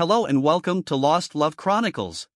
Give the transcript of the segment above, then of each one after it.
Hello and welcome to Lost Love Chronicles.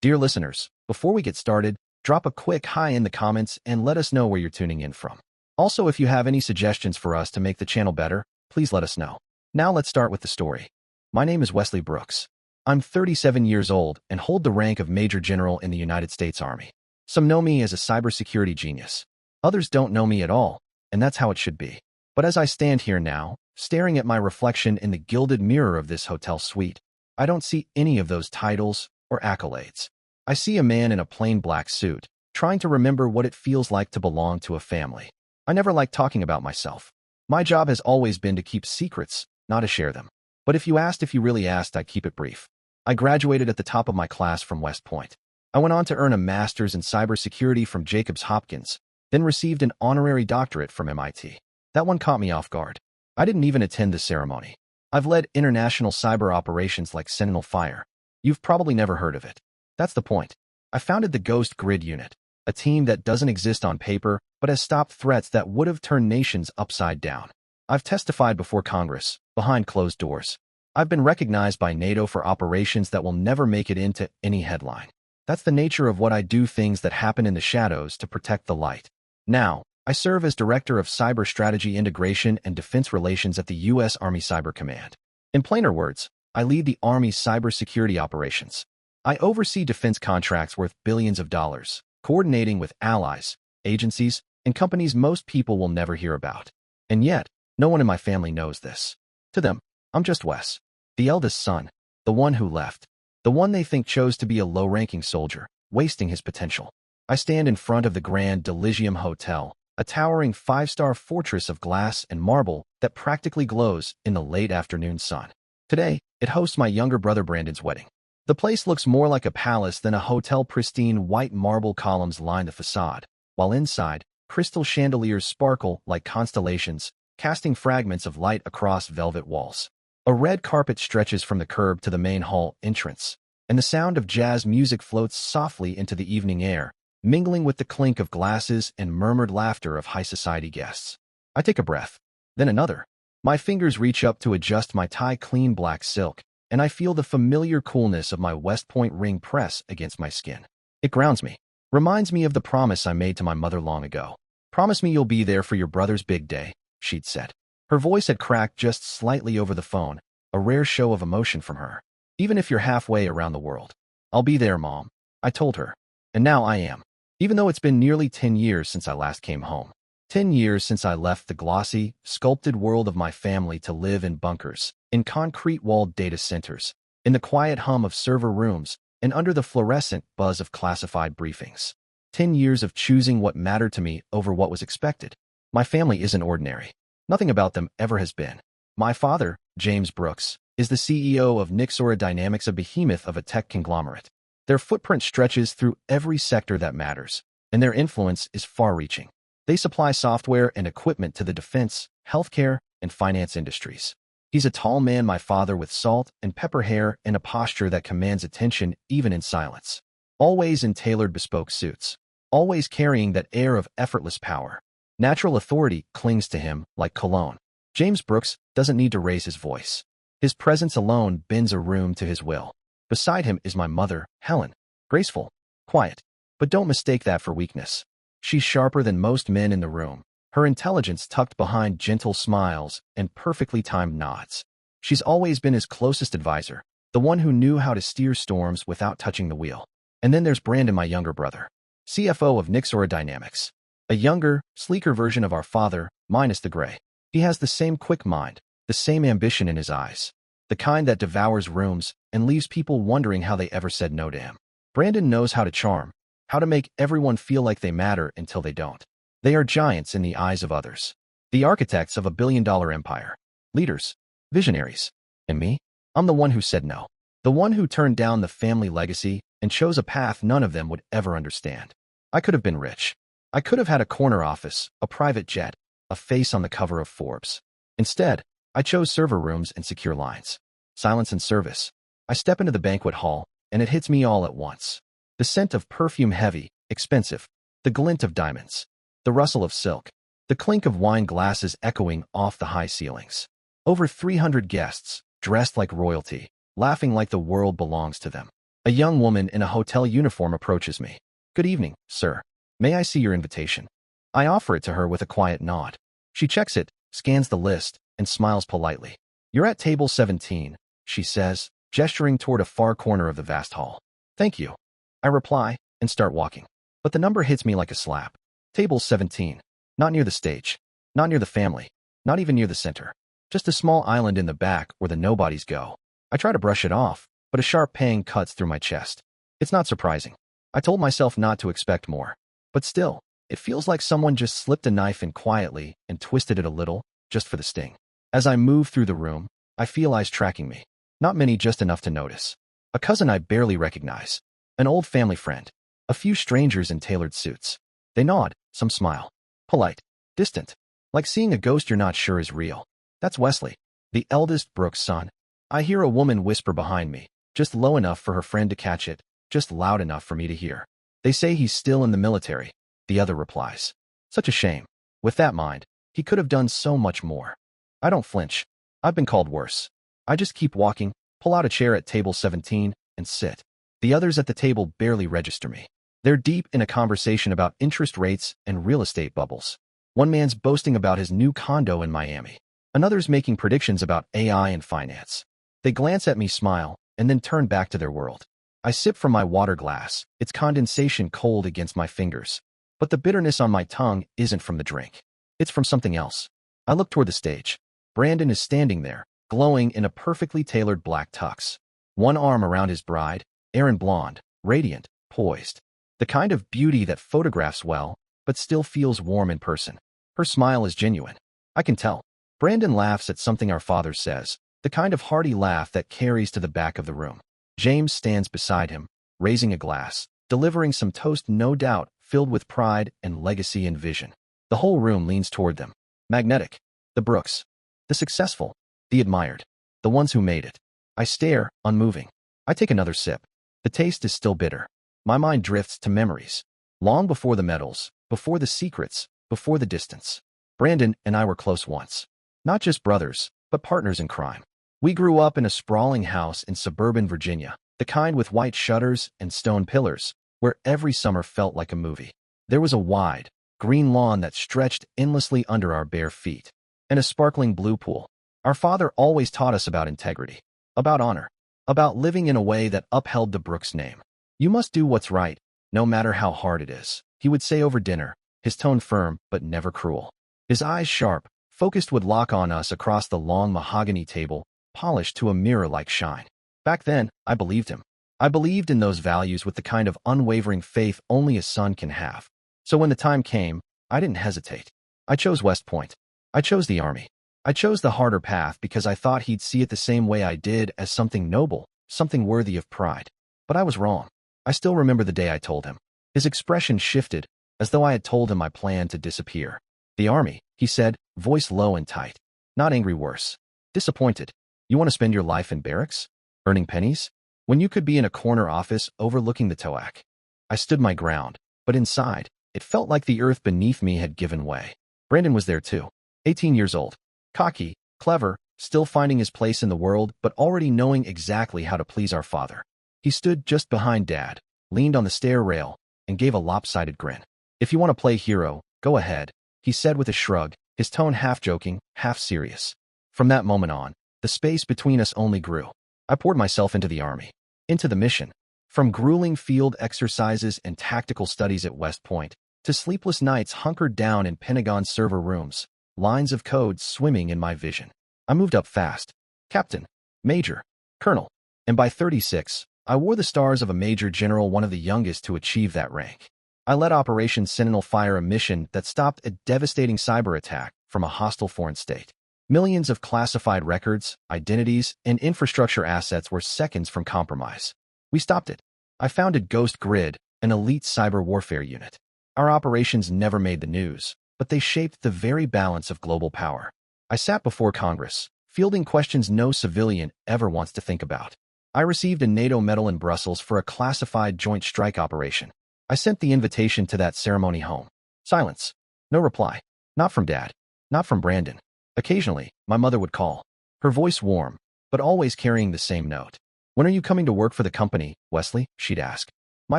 Dear listeners, before we get started, drop a quick hi in the comments and let us know where you're tuning in from. Also, if you have any suggestions for us to make the channel better, please let us know. Now let's start with the story. My name is Wesley Brooks. I'm 37 years old and hold the rank of Major General in the United States Army. Some know me as a cybersecurity genius. Others don't know me at all, and that's how it should be. But as I stand here now, staring at my reflection in the gilded mirror of this hotel suite, I don't see any of those titles or accolades. I see a man in a plain black suit, trying to remember what it feels like to belong to a family. I never like talking about myself. My job has always been to keep secrets, not to share them. But if you really asked, I'd keep it brief. I graduated at the top of my class from West Point. I went on to earn a master's in cybersecurity from Johns Hopkins, then received an honorary doctorate from MIT. That one caught me off guard. I didn't even attend the ceremony. I've led international cyber operations like Sentinel Fire. You've probably never heard of it. That's the point. I founded the Ghost Grid Unit, a team that doesn't exist on paper but has stopped threats that would have turned nations upside down. I've testified before Congress, behind closed doors. I've been recognized by NATO for operations that will never make it into any headline. That's the nature of what I do, things that happen in the shadows to protect the light. Now, I serve as Director of Cyber Strategy Integration and Defense Relations at the U.S. Army Cyber Command. In plainer words, I lead the Army's cybersecurity operations. I oversee defense contracts worth billions of dollars, coordinating with allies, agencies, and companies most people will never hear about. And yet, no one in my family knows this. To them, I'm just Wes, the eldest son, the one who left, the one they think chose to be a low-ranking soldier, wasting his potential. I stand in front of the Grand Elysium Hotel, a towering five-star fortress of glass and marble that practically glows in the late afternoon sun. Today, it hosts my younger brother Brandon's wedding. The place looks more like a palace than a hotel. Pristine white marble columns line the facade, while inside, crystal chandeliers sparkle like constellations, casting fragments of light across velvet walls. A red carpet stretches from the curb to the main hall entrance, and the sound of jazz music floats softly into the evening air, mingling with the clink of glasses and murmured laughter of high society guests. I take a breath, then another. My fingers reach up to adjust my tie, clean black silk, and I feel the familiar coolness of my West Point ring press against my skin. It grounds me, reminds me of the promise I made to my mother long ago. "Promise me you'll be there for your brother's big day," she'd said. Her voice had cracked just slightly over the phone, a rare show of emotion from her. "Even if you're halfway around the world." "I'll be there, Mom," I told her. And now I am. Even though it's been nearly 10 years since I last came home. 10 years since I left the glossy, sculpted world of my family to live in bunkers, in concrete-walled data centers, in the quiet hum of server rooms, and under the fluorescent buzz of classified briefings. 10 years of choosing what mattered to me over what was expected. My family isn't ordinary. Nothing about them ever has been. My father, James Brooks, is the CEO of Nixora Dynamics, a behemoth of a tech conglomerate. Their footprint stretches through every sector that matters, and their influence is far-reaching. They supply software and equipment to the defense, healthcare, and finance industries. He's a tall man, my father, with salt and pepper hair and a posture that commands attention even in silence. Always in tailored bespoke suits. Always carrying that air of effortless power. Natural authority clings to him like cologne. James Brooks doesn't need to raise his voice. His presence alone bends a room to his will. Beside him is my mother, Helen. Graceful, quiet, but don't mistake that for weakness. She's sharper than most men in the room, her intelligence tucked behind gentle smiles and perfectly timed nods. She's always been his closest advisor, the one who knew how to steer storms without touching the wheel. And then there's Brandon, my younger brother, CFO of Nixora Dynamics. A younger, sleeker version of our father, minus the gray. He has the same quick mind, the same ambition in his eyes. The kind that devours rooms and leaves people wondering how they ever said no to him. Brandon knows how to charm, how to make everyone feel like they matter until they don't. They are giants in the eyes of others. The architects of a billion-dollar empire. Leaders. Visionaries. And me? I'm the one who said no. The one who turned down the family legacy and chose a path none of them would ever understand. I could have been rich. I could have had a corner office, a private jet, a face on the cover of Forbes. Instead, I chose server rooms and secure lines. Silence and service. I step into the banquet hall, and it hits me all at once. The scent of perfume, heavy, expensive. The glint of diamonds. The rustle of silk. The clink of wine glasses echoing off the high ceilings. Over 300 guests, dressed like royalty, laughing like the world belongs to them. A young woman in a hotel uniform approaches me. "Good evening, sir. May I see your invitation?" I offer it to her with a quiet nod. She checks it, scans the list, and smiles politely. "You're at table 17, she says, gesturing toward a far corner of the vast hall. "Thank you," I reply, and start walking. But the number hits me like a slap. Table 17. Not near the stage. Not near the family. Not even near the center. Just a small island in the back where the nobodies go. I try to brush it off, but a sharp pang cuts through my chest. It's not surprising. I told myself not to expect more. But still, it feels like someone just slipped a knife in quietly and twisted it a little, just for the sting. As I move through the room, I feel eyes tracking me. Not many, just enough to notice. A cousin I barely recognize. An old family friend. A few strangers in tailored suits. They nod, some smile. Polite. Distant. Like seeing a ghost you're not sure is real. That's Wesley, the eldest Brooks' son. I hear a woman whisper behind me, just low enough for her friend to catch it, just loud enough for me to hear. "They say he's still in the military," the other replies. Such a shame. With that mind, he could have done so much more. I don't flinch. I've been called worse. I just keep walking, pull out a chair at table 17, and sit. The others at the table barely register me. They're deep in a conversation about interest rates and real estate bubbles. One man's boasting about his new condo in Miami. Another's making predictions about AI and finance. They glance at me, smile, and then turn back to their world. I sip from my water glass, its condensation cold against my fingers. But the bitterness on my tongue isn't from the drink. It's from something else. I look toward the stage. Brandon is standing there, glowing in a perfectly tailored black tux. One arm around his bride, Erin, blonde, radiant, poised. The kind of beauty that photographs well, but still feels warm in person. Her smile is genuine. I can tell. Brandon laughs at something our father says, the kind of hearty laugh that carries to the back of the room. James stands beside him, raising a glass, delivering some toast, no doubt, filled with pride and legacy and vision. The whole room leans toward them. Magnetic. The Brooks. The successful. The admired. The ones who made it. I stare, unmoving. I take another sip. The taste is still bitter. My mind drifts to memories. Long before the medals, before the secrets, before the distance. Brandon and I were close once. Not just brothers, but partners in crime. We grew up in a sprawling house in suburban Virginia, the kind with white shutters and stone pillars, where every summer felt like a movie. There was a wide, green lawn that stretched endlessly under our bare feet, and a sparkling blue pool. Our father always taught us about integrity, about honor, about living in a way that upheld the Brooks name. "You must do what's right, no matter how hard it is," he would say over dinner, his tone firm but never cruel. His eyes sharp, focused, would lock on us across the long mahogany table, polished to a mirror-like shine. Back then, I believed him. I believed in those values with the kind of unwavering faith only a son can have. So when the time came, I didn't hesitate. I chose West Point. I chose the Army. I chose the harder path because I thought he'd see it the same way I did, as something noble, something worthy of pride. But I was wrong. I still remember the day I told him. His expression shifted, as though I had told him I planned to disappear. "The Army," he said, voice low and tight. Not angry, worse. Disappointed. "You want to spend your life in barracks? Earning pennies? When you could be in a corner office overlooking the TOAC?" I stood my ground, but inside, it felt like the earth beneath me had given way. Brandon was there too. 18 years old. Cocky, clever, still finding his place in the world, but already knowing exactly how to please our father. He stood just behind Dad, leaned on the stair rail, and gave a lopsided grin. "If you want to play hero, go ahead," he said with a shrug, his tone half joking, half serious. From that moment on, the space between us only grew. I poured myself into the Army, into the mission. From grueling field exercises and tactical studies at West Point, to sleepless nights hunkered down in Pentagon server rooms, lines of code swimming in my vision. I moved up fast. Captain, Major, Colonel, and by 36, I wore the stars of a Major General, one of the youngest to achieve that rank. I led Operation Sentinel Fire, a mission that stopped a devastating cyber attack from a hostile foreign state. Millions of classified records, identities, and infrastructure assets were seconds from compromise. We stopped it. I founded Ghost Grid, an elite cyber warfare unit. Our operations never made the news, but they shaped the very balance of global power. I sat before Congress, fielding questions no civilian ever wants to think about. I received a NATO medal in Brussels for a classified joint strike operation. I sent the invitation to that ceremony home. Silence. No reply. Not from Dad. Not from Brandon. Occasionally, my mother would call. Her voice warm, but always carrying the same note. "When are you coming to work for the company, Wesley?" she'd ask. My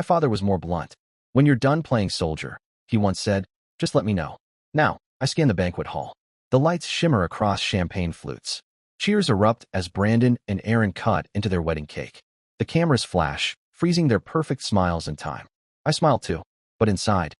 father was more blunt. "When you're done playing soldier," he once said, "just let me know." Now, I scan the banquet hall. The lights shimmer across champagne flutes. Cheers erupt as Brandon and Aaron cut into their wedding cake. The cameras flash, freezing their perfect smiles in time. I smile too, but inside,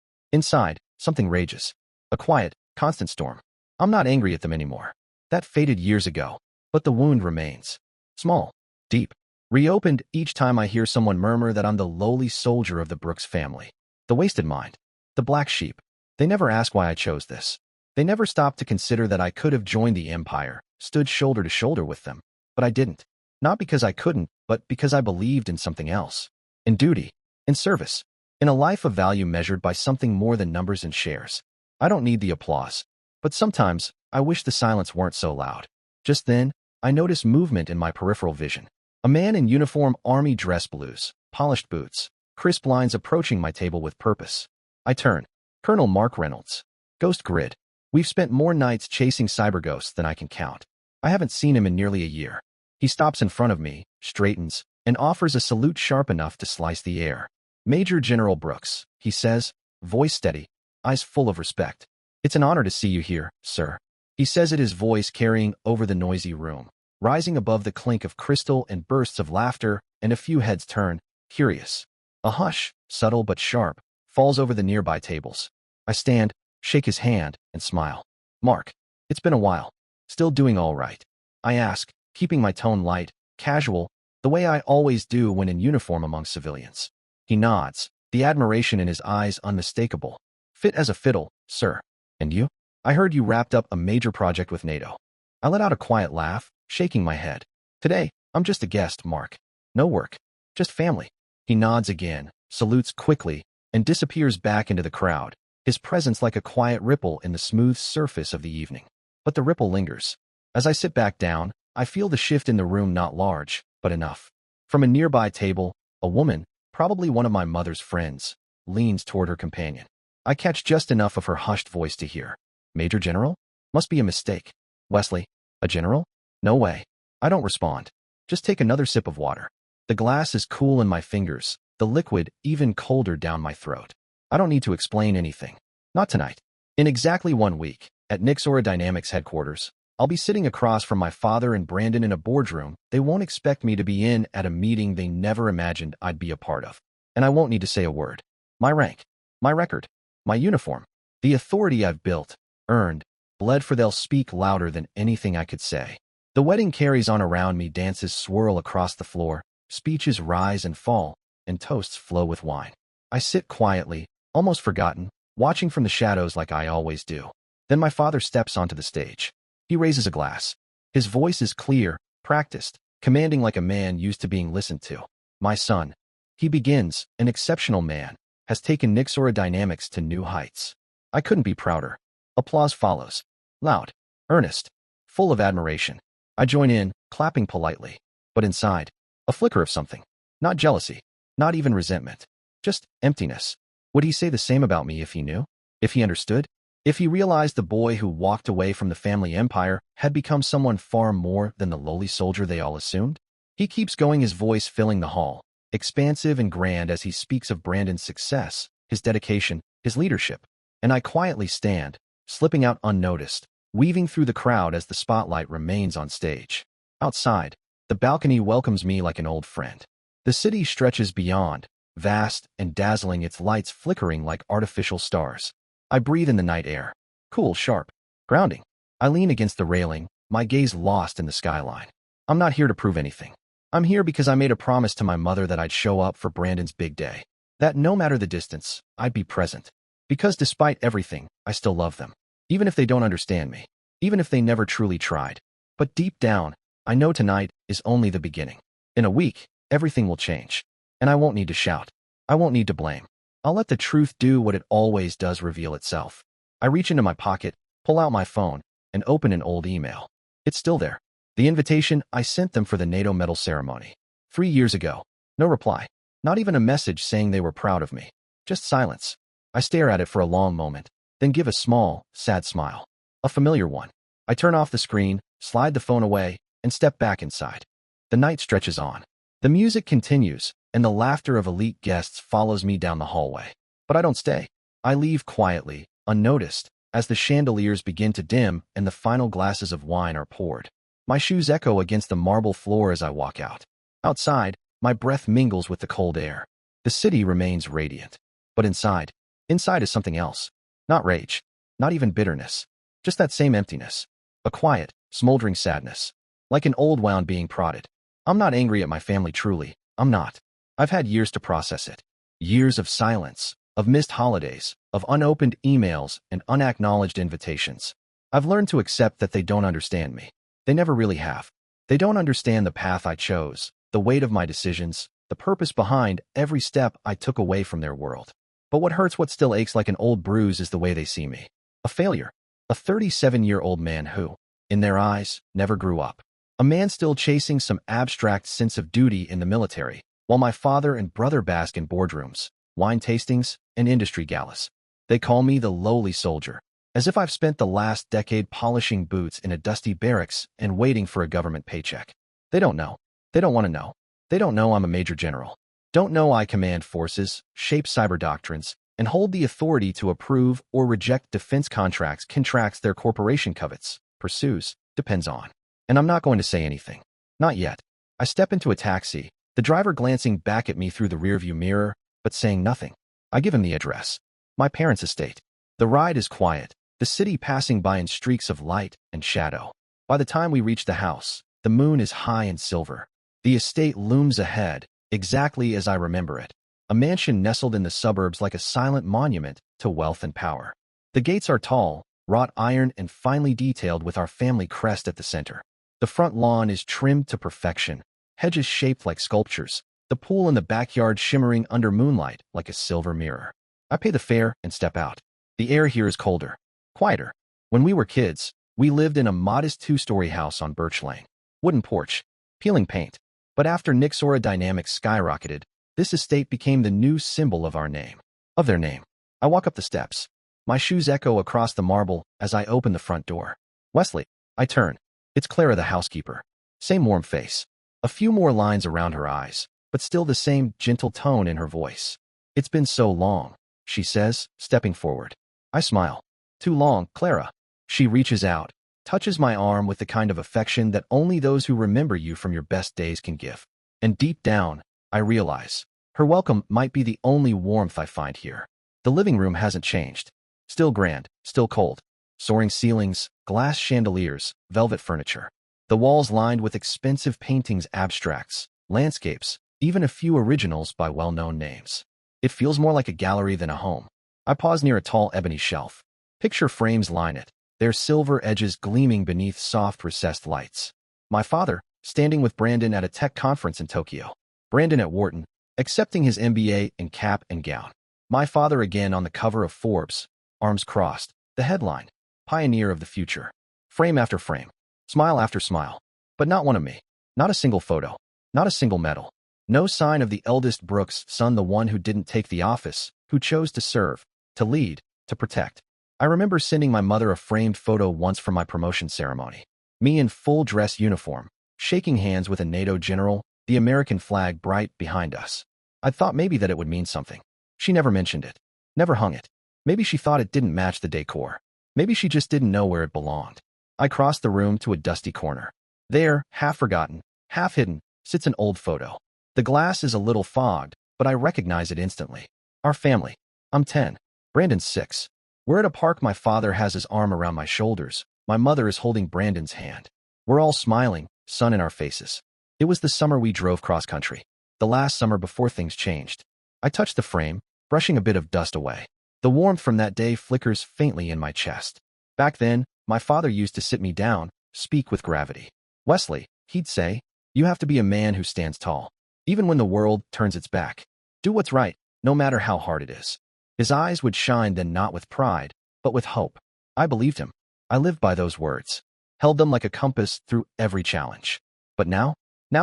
something rages. A quiet, constant storm. I'm not angry at them anymore. That faded years ago, but the wound remains. Small, deep, reopened each time I hear someone murmur that I'm the lowly soldier of the Brooks family. The wasted mind. The black sheep. They never ask why I chose this. They never stopped to consider that I could have joined the empire, stood shoulder to shoulder with them. But I didn't. Not because I couldn't, but because I believed in something else. In duty. In service. In a life of value measured by something more than numbers and shares. I don't need the applause. But sometimes, I wish the silence weren't so loud. Just then, I notice movement in my peripheral vision. A man in uniform, army dress blues, polished boots, crisp lines approaching my table with purpose. I turn. Colonel Mark Reynolds. Ghost grid. We've spent more nights chasing cyber ghosts than I can count. I haven't seen him in nearly a year. He stops in front of me, straightens, and offers a salute sharp enough to slice the air. "Major General Brooks," he says, voice steady, eyes full of respect. "It's an honor to see you here, sir." He says it, his voice carrying over the noisy room, rising above the clink of crystal and bursts of laughter, and a few heads turn, curious. A hush, subtle but sharp, falls over the nearby tables. I stand, shake his hand, and smile. "Mark, it's been a while. Still doing all right?" I ask, keeping my tone light, casual, the way I always do when in uniform among civilians. He nods, the admiration in his eyes unmistakable. "Fit as a fiddle, sir. And you? I heard you wrapped up a major project with NATO." I let out a quiet laugh, shaking my head. "Today, I'm just a guest, Mark. No work. Just family." He nods again, salutes quickly, and disappears back into the crowd, his presence like a quiet ripple in the smooth surface of the evening. But the ripple lingers. As I sit back down, I feel the shift in the room, not large, but enough. From a nearby table, a woman, probably one of my mother's friends, leans toward her companion. I catch just enough of her hushed voice to hear. "Major General? Must be a mistake. Wesley, a general? No way." I don't respond. Just take another sip of water. The glass is cool in my fingers, the liquid even colder down my throat. I don't need to explain anything. Not tonight. In exactly 1 week, at Nixora Dynamics headquarters, I'll be sitting across from my father and Brandon in a boardroom they won't expect me to be in, at a meeting they never imagined I'd be a part of. And I won't need to say a word. My rank, my record, my uniform, the authority I've built, earned, bled for, they'll speak louder than anything I could say. The wedding carries on around me, dances swirl across the floor, speeches rise and fall, and toasts flow with wine. I sit quietly, almost forgotten, watching from the shadows like I always do. Then my father steps onto the stage. He raises a glass. His voice is clear, practiced, commanding, like a man used to being listened to. "My son," he begins, "an exceptional man, has taken Nixora Dynamics to new heights." I couldn't be prouder. Applause follows. Loud, earnest, full of admiration. I join in, clapping politely. But inside, a flicker of something. Not jealousy, not even resentment. Just emptiness. Would he say the same about me if he knew? If he understood? If he realized the boy who walked away from the family empire had become someone far more than the lowly soldier they all assumed? He keeps going, his voice filling the hall, expansive and grand as he speaks of Brandon's success, his dedication, his leadership. And I quietly stand, slipping out unnoticed, weaving through the crowd as the spotlight remains on stage. Outside, the balcony welcomes me like an old friend. The city stretches beyond, vast and dazzling, its lights flickering like artificial stars. I breathe in the night air. Cool, sharp, grounding. I lean against the railing, my gaze lost in the skyline. I'm not here to prove anything. I'm here because I made a promise to my mother that I'd show up for Brandon's big day. That no matter the distance, I'd be present. Because despite everything, I still love them. Even if they don't understand me. Even if they never truly tried. But deep down, I know tonight is only the beginning. In a week, everything will change. And I won't need to shout. I won't need to blame. I'll let the truth do what it always does, reveal itself. I reach into my pocket, pull out my phone, and open an old email. It's still there. The invitation I sent them for the NATO medal ceremony. 3 years ago. No reply. Not even a message saying they were proud of me. Just silence. I stare at it for a long moment, then give a small, sad smile. A familiar one. I turn off the screen, slide the phone away, and step back inside. The night stretches on. The music continues, and the laughter of elite guests follows me down the hallway. But I don't stay. I leave quietly, unnoticed, as the chandeliers begin to dim and the final glasses of wine are poured. My shoes echo against the marble floor as I walk out. Outside, my breath mingles with the cold air. The city remains radiant. But inside is something else. Not rage, not even bitterness. Just that same emptiness. A quiet, smoldering sadness. Like an old wound being prodded. I'm not angry at my family truly. I'm not. I've had years to process it. Years of silence, of missed holidays, of unopened emails and unacknowledged invitations. I've learned to accept that they don't understand me. They never really have. They don't understand the path I chose, the weight of my decisions, the purpose behind every step I took away from their world. But what hurts, what still aches like an old bruise, is the way they see me. A failure. A 37-year-old man who, in their eyes, never grew up. A man still chasing some abstract sense of duty in the military, while my father and brother bask in boardrooms, wine tastings, and industry galas. They call me the lowly soldier, as if I've spent the last decade polishing boots in a dusty barracks and waiting for a government paycheck. They don't know. They don't want to know. They don't know I'm a major general. Don't know I command forces, shape cyber doctrines, and hold the authority to approve or reject defense contracts their corporation covets, pursues, depends on. And I'm not going to say anything. Not yet. I step into a taxi, the driver glancing back at me through the rearview mirror, but saying nothing. I give him the address. My parents' estate. The ride is quiet, the city passing by in streaks of light and shadow. By the time we reach the house, the moon is high and silver. The estate looms ahead, exactly as I remember it. A mansion nestled in the suburbs like a silent monument to wealth and power. The gates are tall, wrought iron and finely detailed with our family crest at the center. The front lawn is trimmed to perfection, hedges shaped like sculptures, the pool in the backyard shimmering under moonlight like a silver mirror. I pay the fare and step out. The air here is colder, quieter. When we were kids, we lived in a modest 2-story house on Birch Lane. Wooden porch, peeling paint. But after Nixora Dynamics skyrocketed, this estate became the new symbol of their name. I walk up the steps. My shoes echo across the marble as I open the front door. Wesley. I turn. It's Clara, the housekeeper. Same warm face. A few more lines around her eyes, but still the same gentle tone in her voice. It's been so long, she says, stepping forward. I smile. Too long, Clara. She reaches out, touches my arm with the kind of affection that only those who remember you from your best days can give. And deep down, I realize, her welcome might be the only warmth I find here. The living room hasn't changed. Still grand, still cold. Soaring ceilings, glass chandeliers, velvet furniture. The walls lined with expensive paintings, abstracts, landscapes, even a few originals by well-known names. It feels more like a gallery than a home. I pause near a tall ebony shelf. Picture frames line it, their silver edges gleaming beneath soft recessed lights. My father, standing with Brandon at a tech conference in Tokyo. Brandon at Wharton, accepting his MBA in cap and gown. My father again on the cover of Forbes, arms crossed, the headline, Pioneer of the Future. Frame after frame, smile after smile. But not one of me. Not a single photo. Not a single medal. No sign of the eldest Brooks' son, the one who didn't take the office, who chose to serve, to lead, to protect. I remember sending my mother a framed photo once from my promotion ceremony. Me in full dress uniform, shaking hands with a NATO general, the American flag bright behind us. I thought maybe that it would mean something. She never mentioned it. Never hung it. Maybe she thought it didn't match the decor. Maybe she just didn't know where it belonged. I crossed the room to a dusty corner. There, half forgotten, half hidden, sits an old photo. The glass is a little fogged, but I recognize it instantly. Our family. I'm 10. Brandon's 6. We're at a park. My father has his arm around my shoulders. My mother is holding Brandon's hand. We're all smiling, sun in our faces. It was the summer we drove cross-country. The last summer before things changed. I touch the frame, brushing a bit of dust away. The warmth from that day flickers faintly in my chest. Back then, my father used to sit me down, speak with gravity. Wesley, he'd say, you have to be a man who stands tall. Even when the world turns its back. Do what's right, no matter how hard it is. His eyes would shine then, not with pride, but with hope. I believed him. I lived by those words. Held them like a compass through every challenge. But now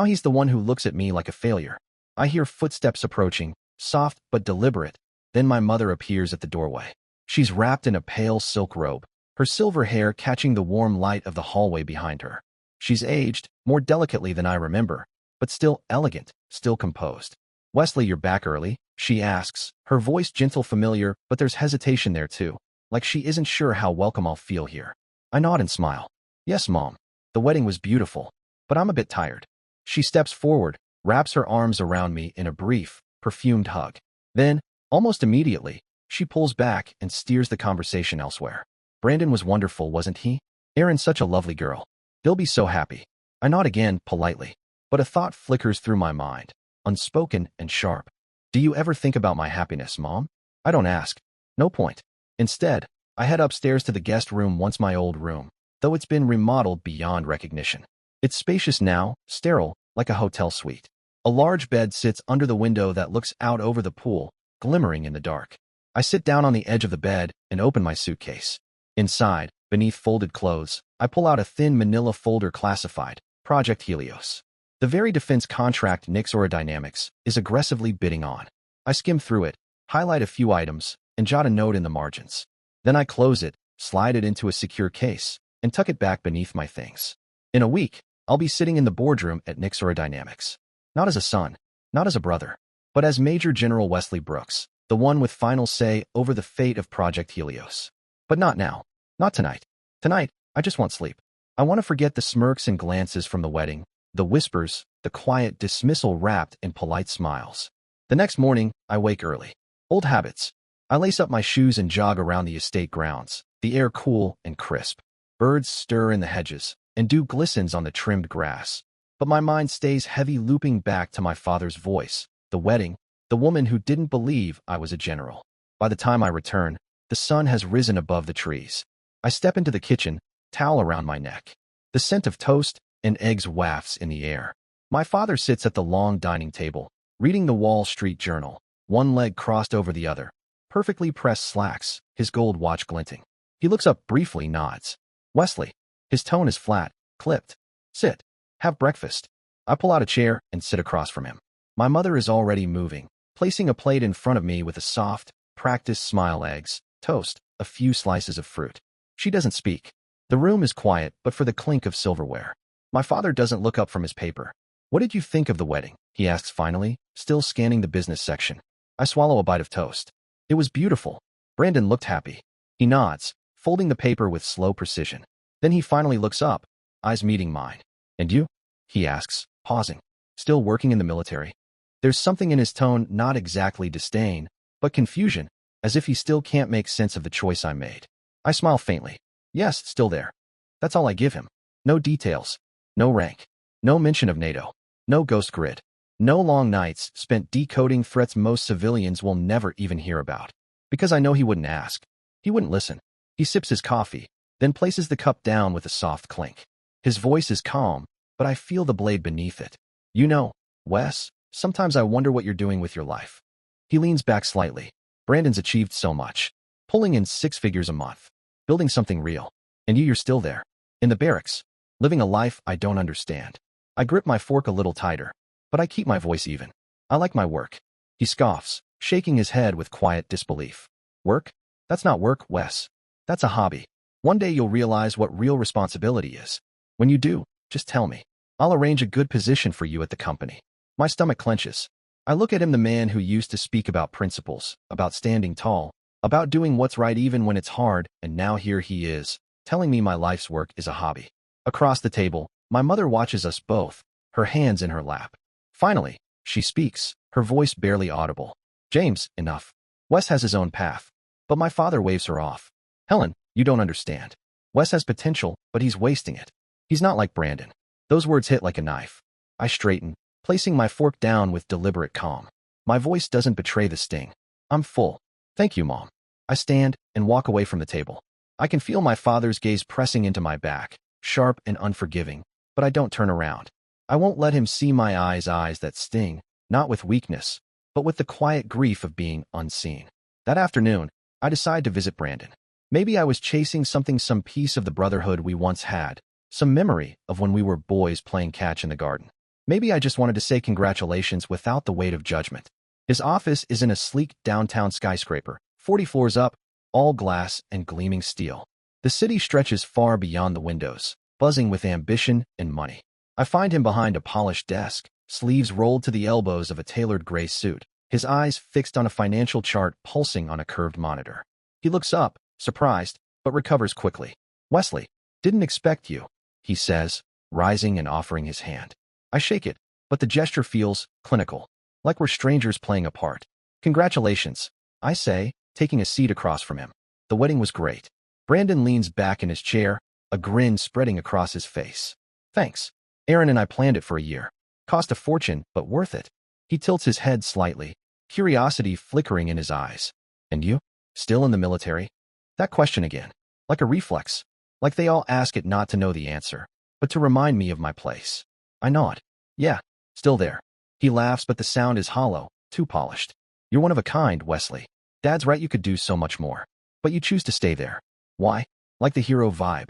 he's the one who looks at me like a failure. I hear footsteps approaching, soft but deliberate. Then my mother appears at the doorway. She's wrapped in a pale silk robe, her silver hair catching the warm light of the hallway behind her. She's aged, more delicately than I remember, but still elegant, still composed. "Wesley, you're back early?" she asks, her voice gentle, familiar, but there's hesitation there too, like she isn't sure how welcome I'll feel here. I nod and smile. "Yes, Mom. The wedding was beautiful, but I'm a bit tired." She steps forward, wraps her arms around me in a brief, perfumed hug. Then, almost immediately, she pulls back and steers the conversation elsewhere. "Brandon was wonderful, wasn't he? Erin's such a lovely girl. They'll be so happy." I nod again, politely, but a thought flickers through my mind, unspoken and sharp. "Do you ever think about my happiness, Mom?" I don't ask. No point. Instead, I head upstairs to the guest room, once my old room, though it's been remodeled beyond recognition. It's spacious now, sterile, like a hotel suite. A large bed sits under the window that looks out over the pool, glimmering in the dark. I sit down on the edge of the bed and open my suitcase. Inside, beneath folded clothes, I pull out a thin manila folder classified Project Helios. The very defense contract Nixora Dynamics is aggressively bidding on. I skim through it, highlight a few items, and jot a note in the margins. Then I close it, slide it into a secure case, and tuck it back beneath my things. In a week, I'll be sitting in the boardroom at Nixora Dynamics. Not as a son, not as a brother, but as Major General Wesley Brooks, the one with final say over the fate of Project Helios. But not now. Not tonight. Tonight, I just want sleep. I want to forget the smirks and glances from the wedding, the whispers, the quiet dismissal wrapped in polite smiles. The next morning, I wake early. Old habits. I lace up my shoes and jog around the estate grounds, the air cool and crisp. Birds stir in the hedges, and dew glistens on the trimmed grass. But my mind stays heavy, looping back to my father's voice, the wedding, the woman who didn't believe I was a general. By the time I return, the sun has risen above the trees. I step into the kitchen, towel around my neck. The scent of toast and eggs wafts in the air. My father sits at the long dining table, reading the Wall Street Journal, one leg crossed over the other, perfectly pressed slacks, his gold watch glinting. He looks up briefly, nods. "Wesley." His tone is flat, clipped. "Sit. Have breakfast." I pull out a chair and sit across from him. My mother is already moving, placing a plate in front of me with a soft, practiced smile, eggs, toast, a few slices of fruit. She doesn't speak. The room is quiet, but for the clink of silverware. My father doesn't look up from his paper. "What did you think of the wedding?" he asks finally, still scanning the business section. I swallow a bite of toast. "It was beautiful." Brandon looked happy. He nods, folding the paper with slow precision. Then he finally looks up, eyes meeting mine. "And you?" he asks, pausing. "Still working in the military?" There's something in his tone, not exactly disdain, but confusion, as if he still can't make sense of the choice I made. I smile faintly. "Yes, still there." That's all I give him. No details. No rank. No mention of NATO. No ghost grid. No long nights spent decoding threats most civilians will never even hear about. Because I know he wouldn't ask. He wouldn't listen. He sips his coffee, then places the cup down with a soft clink. His voice is calm, but I feel the blade beneath it. "You know, Wes, sometimes I wonder what you're doing with your life." He leans back slightly. "Brandon's achieved so much. Pulling in 6 figures a month. Building something real. And you're still there. In the barracks. Living a life I don't understand." I grip my fork a little tighter, but I keep my voice even. "I like my work." He scoffs, shaking his head with quiet disbelief. "Work? That's not work, Wes. That's a hobby. One day you'll realize what real responsibility is. When you do, just tell me. I'll arrange a good position for you at the company." My stomach clenches. I look at him, the man who used to speak about principles, about standing tall, about doing what's right even when it's hard, and now here he is, telling me my life's work is a hobby. Across the table, my mother watches us both, her hands in her lap. Finally, she speaks, her voice barely audible. "James, enough. Wes has his own path." But my father waves her off. "Helen, you don't understand. Wes has potential, but he's wasting it. He's not like Brandon." Those words hit like a knife. I straighten, placing my fork down with deliberate calm. My voice doesn't betray the sting. "I'm full. Thank you, Mom." I stand and walk away from the table. I can feel my father's gaze pressing into my back, sharp and unforgiving, but I don't turn around. I won't let him see my eyes that sting, not with weakness, but with the quiet grief of being unseen. That afternoon, I decide to visit Brandon. Maybe I was chasing something, some piece of the brotherhood we once had, some memory of when we were boys playing catch in the garden. Maybe I just wanted to say congratulations without the weight of judgment. His office is in a sleek downtown skyscraper, 40 floors up, all glass and gleaming steel. The city stretches far beyond the windows, buzzing with ambition and money. I find him behind a polished desk, sleeves rolled to the elbows of a tailored gray suit, his eyes fixed on a financial chart pulsing on a curved monitor. He looks up, surprised, but recovers quickly. "Wesley, didn't expect you," he says, rising and offering his hand. I shake it, but the gesture feels clinical, like we're strangers playing a part. "Congratulations," I say, taking a seat across from him. "The wedding was great." Brandon leans back in his chair, a grin spreading across his face. "Thanks. Aaron and I planned it for a year. Cost a fortune, but worth it." He tilts his head slightly, curiosity flickering in his eyes. "And you? Still in the military?" That question again, like a reflex, like they all ask it not to know the answer, but to remind me of my place. I nod. "Yeah, still there." He laughs, but the sound is hollow, too polished. "You're one of a kind, Wesley. Dad's right, you could do so much more. But you choose to stay there. Why?" Like the hero vibe.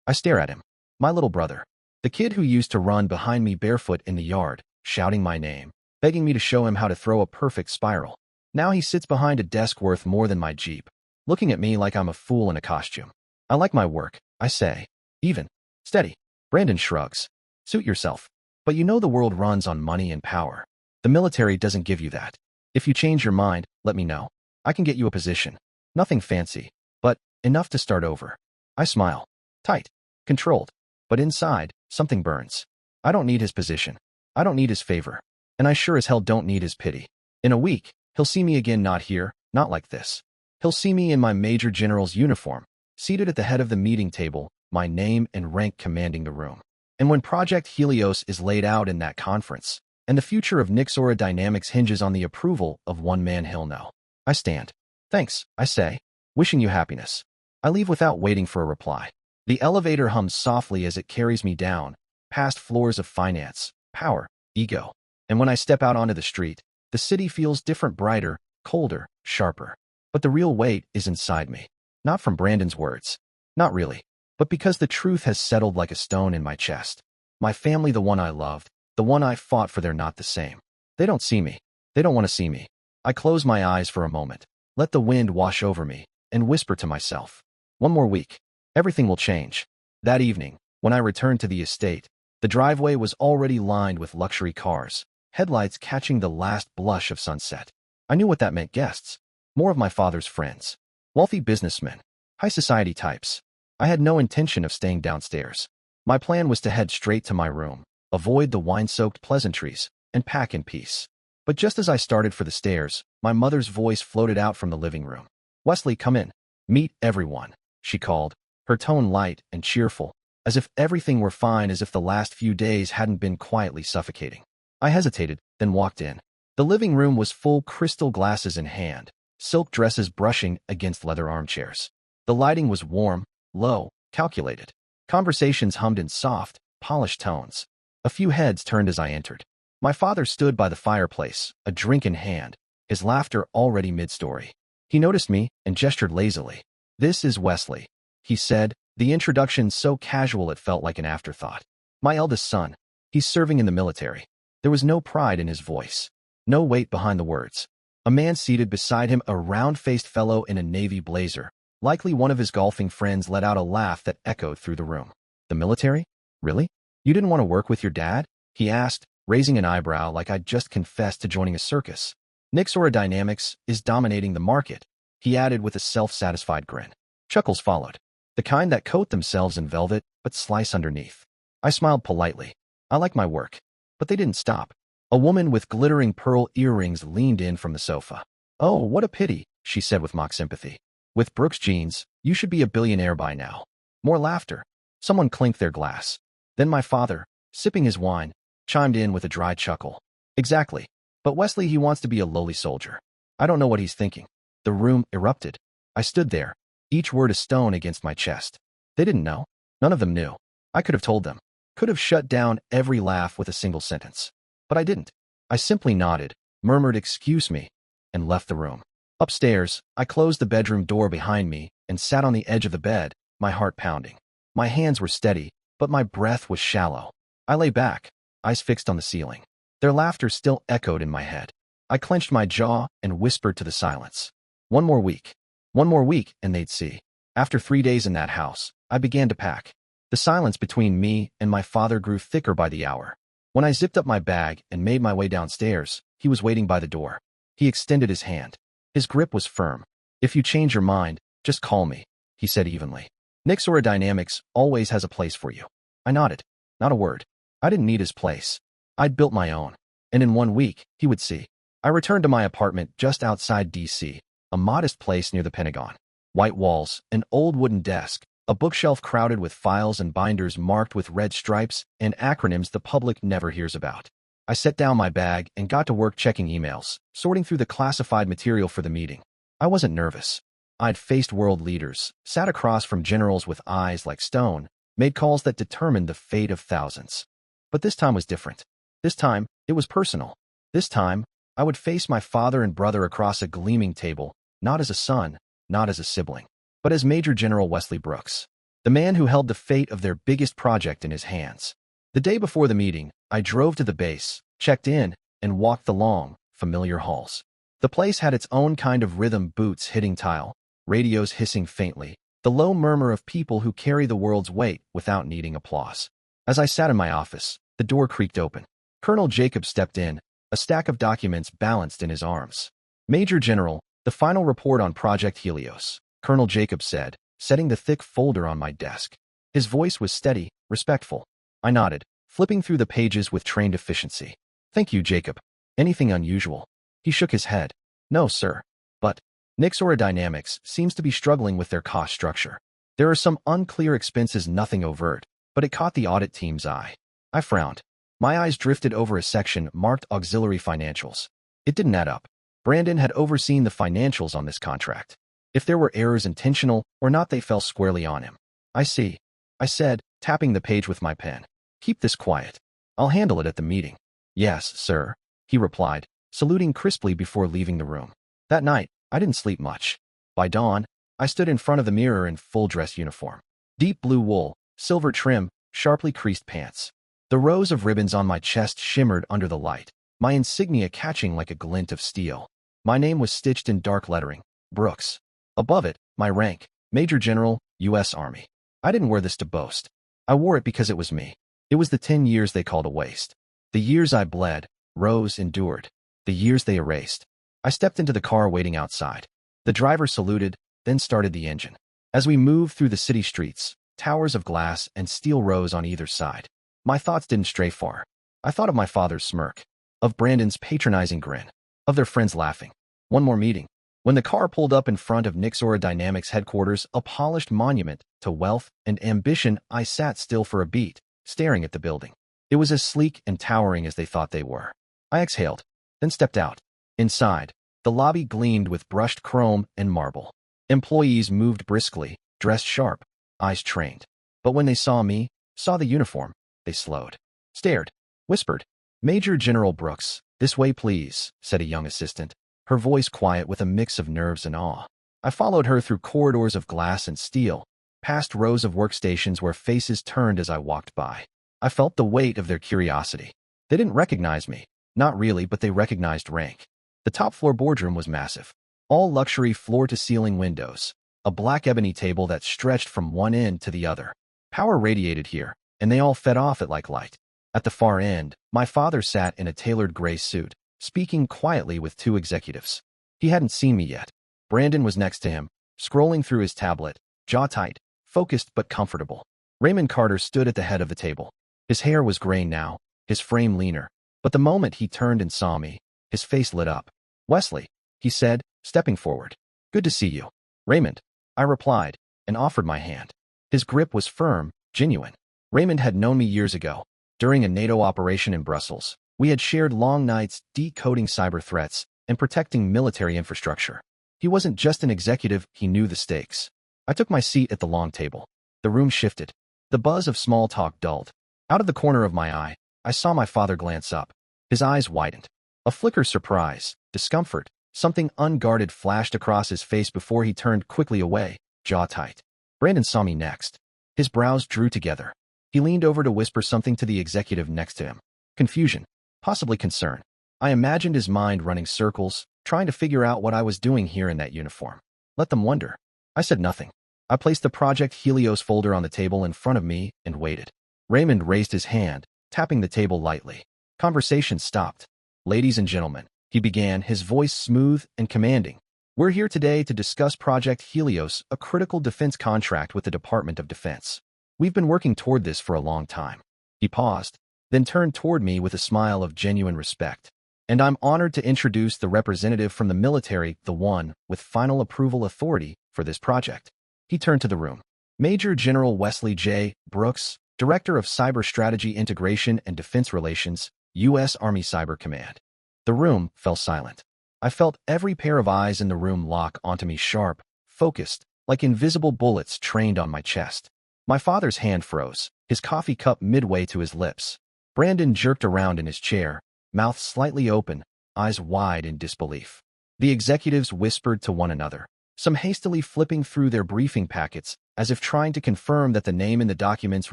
I stare at him. My little brother. The kid who used to run behind me barefoot in the yard, shouting my name, begging me to show him how to throw a perfect spiral. Now he sits behind a desk worth more than my Jeep, looking at me like I'm a fool in a costume. "I like my work," I say. "Even. Steady." Brandon shrugs. "Suit yourself. But you know the world runs on money and power. The military doesn't give you that. If you change your mind, let me know. I can get you a position. Nothing fancy, but enough to start over." I smile. Tight. Controlled. But inside, something burns. I don't need his position. I don't need his favor. And I sure as hell don't need his pity. In a week, he'll see me again, not here, not like this. He'll see me in my Major General's uniform, seated at the head of the meeting table, my name and rank commanding the room. And when Project Helios is laid out in that conference, and the future of Nixora Dynamics hinges on the approval of one man he'll know, I stand. "Thanks," I say, "wishing you happiness." I leave without waiting for a reply. The elevator hums softly as it carries me down, past floors of finance, power, ego. And when I step out onto the street, the city feels different, brighter, colder, sharper. But the real weight is inside me. Not from Brandon's words. Not really. But because the truth has settled like a stone in my chest. My family, the one I loved, the one I fought for, they're not the same. They don't see me. They don't want to see me. I close my eyes for a moment, let the wind wash over me, and whisper to myself, "One more week. Everything will change." That evening, when I returned to the estate, the driveway was already lined with luxury cars, headlights catching the last blush of sunset. I knew what that meant: guests. More of my father's friends. Wealthy businessmen. High society types. I had no intention of staying downstairs. My plan was to head straight to my room, avoid the wine-soaked pleasantries, and pack in peace. But just as I started for the stairs, my mother's voice floated out from the living room. "Wesley, come in. Meet everyone," she called, her tone light and cheerful, as if everything were fine, as if the last few days hadn't been quietly suffocating. I hesitated, then walked in. The living room was full, crystal glasses in hand, silk dresses brushing against leather armchairs. The lighting was warm, low, calculated. Conversations hummed in soft, polished tones. A few heads turned as I entered. My father stood by the fireplace, a drink in hand, his laughter already mid-story. He noticed me and gestured lazily. "This is Wesley," he said, the introduction so casual it felt like an afterthought. "My eldest son. He's serving in the military." There was no pride in his voice, no weight behind the words. A man seated beside him, a round-faced fellow in a navy blazer, likely one of his golfing friends, let out a laugh that echoed through the room. "The military? Really? You didn't want to work with your dad?" he asked, raising an eyebrow like I'd just confessed to joining a circus. "Nixora Dynamics is dominating the market," he added with a self-satisfied grin. Chuckles followed, the kind that coat themselves in velvet but slice underneath. I smiled politely. I like my work. But they didn't stop. A woman with glittering pearl earrings leaned in from the sofa. "Oh, what a pity," she said with mock sympathy. "With Brooks jeans, you should be a billionaire by now." More laughter. Someone clinked their glass. Then my father, sipping his wine, chimed in with a dry chuckle. "Exactly. But Wesley, he wants to be a lowly soldier. I don't know what he's thinking." The room erupted. I stood there, each word a stone against my chest. They didn't know. None of them knew. I could have told them. Could have shut down every laugh with a single sentence. But I didn't. I simply nodded, murmured "excuse me," and left the room. Upstairs, I closed the bedroom door behind me and sat on the edge of the bed, my heart pounding. My hands were steady, but my breath was shallow. I lay back, eyes fixed on the ceiling. Their laughter still echoed in my head. I clenched my jaw and whispered to the silence. One more week. One more week, and they'd see. After 3 days in that house, I began to pack. The silence between me and my father grew thicker by the hour. When I zipped up my bag and made my way downstairs, he was waiting by the door. He extended his hand. His grip was firm. "If you change your mind, just call me," he said evenly. "Nixora Dynamics always has a place for you." I nodded. Not a word. I didn't need his place. I'd built my own. And in 1 week, he would see. I returned to my apartment just outside D.C., a modest place near the Pentagon. White walls, an old wooden desk, a bookshelf crowded with files and binders marked with red stripes and acronyms the public never hears about. I set down my bag and got to work checking emails, sorting through the classified material for the meeting. I wasn't nervous. I'd faced world leaders, sat across from generals with eyes like stone, made calls that determined the fate of thousands. But this time was different. This time, it was personal. This time, I would face my father and brother across a gleaming table, not as a son, not as a sibling, but as Major General Wesley Brooks, the man who held the fate of their biggest project in his hands. The day before the meeting, I drove to the base, checked in, and walked the long, familiar halls. The place had its own kind of rhythm, boots hitting tile, radios hissing faintly, the low murmur of people who carry the world's weight without needing applause. As I sat in my office, the door creaked open. Colonel Jacob stepped in, a stack of documents balanced in his arms. "Major General, the final report on Project Helios," Colonel Jacob said, setting the thick folder on my desk. His voice was steady, respectful. I nodded, flipping through the pages with trained efficiency. "Thank you, Jacob. Anything unusual?" He shook his head. "No, sir. But Nixora Dynamics seems to be struggling with their cost structure. There are some unclear expenses, nothing overt, but it caught the audit team's eye." I frowned. My eyes drifted over a section marked Auxiliary Financials. It didn't add up. Brandon had overseen the financials on this contract. If there were errors intentional or not, they fell squarely on him. "I see," I said, tapping the page with my pen. "Keep this quiet. I'll handle it at the meeting." "Yes, sir," he replied, saluting crisply before leaving the room. That night, I didn't sleep much. By dawn, I stood in front of the mirror in full dress uniform. Deep blue wool, silver trim, sharply creased pants. The rows of ribbons on my chest shimmered under the light, my insignia catching like a glint of steel. My name was stitched in dark lettering, Brooks. Above it, my rank, Major General, U.S. Army. I didn't wear this to boast. I wore it because it was me. It was the 10 years they called a waste. The years I bled, rose, endured. The years they erased. I stepped into the car waiting outside. The driver saluted, then started the engine. As we moved through the city streets, towers of glass and steel rose on either side. My thoughts didn't stray far. I thought of my father's smirk, of Brandon's patronizing grin, of their friends laughing. One more meeting. When the car pulled up in front of Nixora Dynamics headquarters, a polished monument to wealth and ambition, I sat still for a beat, staring at the building. It was as sleek and towering as they thought they were. I exhaled, then stepped out. Inside, the lobby gleamed with brushed chrome and marble. Employees moved briskly, dressed sharp, eyes trained. But when they saw me, saw the uniform, they slowed, stared, whispered. "Major General Brooks, this way please," said a young assistant, her voice quiet with a mix of nerves and awe. I followed her through corridors of glass and steel, past rows of workstations where faces turned as I walked by. I felt the weight of their curiosity. They didn't recognize me. Not really, but they recognized rank. The top-floor boardroom was massive. All luxury floor-to-ceiling windows. A black ebony table that stretched from one end to the other. Power radiated here, and they all fed off it like light. At the far end, my father sat in a tailored gray suit, speaking quietly with two executives. He hadn't seen me yet. Brandon was next to him, scrolling through his tablet, jaw tight, focused but comfortable. Raymond Carter stood at the head of the table. His hair was gray now, his frame leaner, but the moment he turned and saw me, his face lit up. "Wesley," he said, stepping forward. "Good to see you." "Raymond," I replied, and offered my hand. His grip was firm, genuine. Raymond had known me years ago. During a NATO operation in Brussels, we had shared long nights decoding cyber threats and protecting military infrastructure. He wasn't just an executive, he knew the stakes. I took my seat at the long table. The room shifted. The buzz of small talk dulled. Out of the corner of my eye, I saw my father glance up. His eyes widened. A flicker surprise, discomfort, something unguarded flashed across his face before he turned quickly away, jaw tight. Brandon saw me next. His brows drew together. He leaned over to whisper something to the executive next to him. Confusion, possibly concern. I imagined his mind running circles, trying to figure out what I was doing here in that uniform. Let them wonder. I said nothing. I placed the Project Helios folder on the table in front of me and waited. Raymond raised his hand, tapping the table lightly. Conversation stopped. "Ladies and gentlemen," he began, his voice smooth and commanding. "We're here today to discuss Project Helios, a critical defense contract with the Department of Defense. We've been working toward this for a long time." He paused, then turned toward me with a smile of genuine respect. "And I'm honored to introduce the representative from the military, the one with final approval authority for this project." He turned to the room. Major General Wesley J. Brooks, Director of Cyber Strategy Integration and Defense Relations, U.S. Army Cyber Command. The room fell silent. I felt every pair of eyes in the room lock onto me, sharp, focused, like invisible bullets trained on my chest. My father's hand froze, his coffee cup midway to his lips. Brandon jerked around in his chair, mouth slightly open, eyes wide in disbelief. The executives whispered to one another, some hastily flipping through their briefing packets, as if trying to confirm that the name in the documents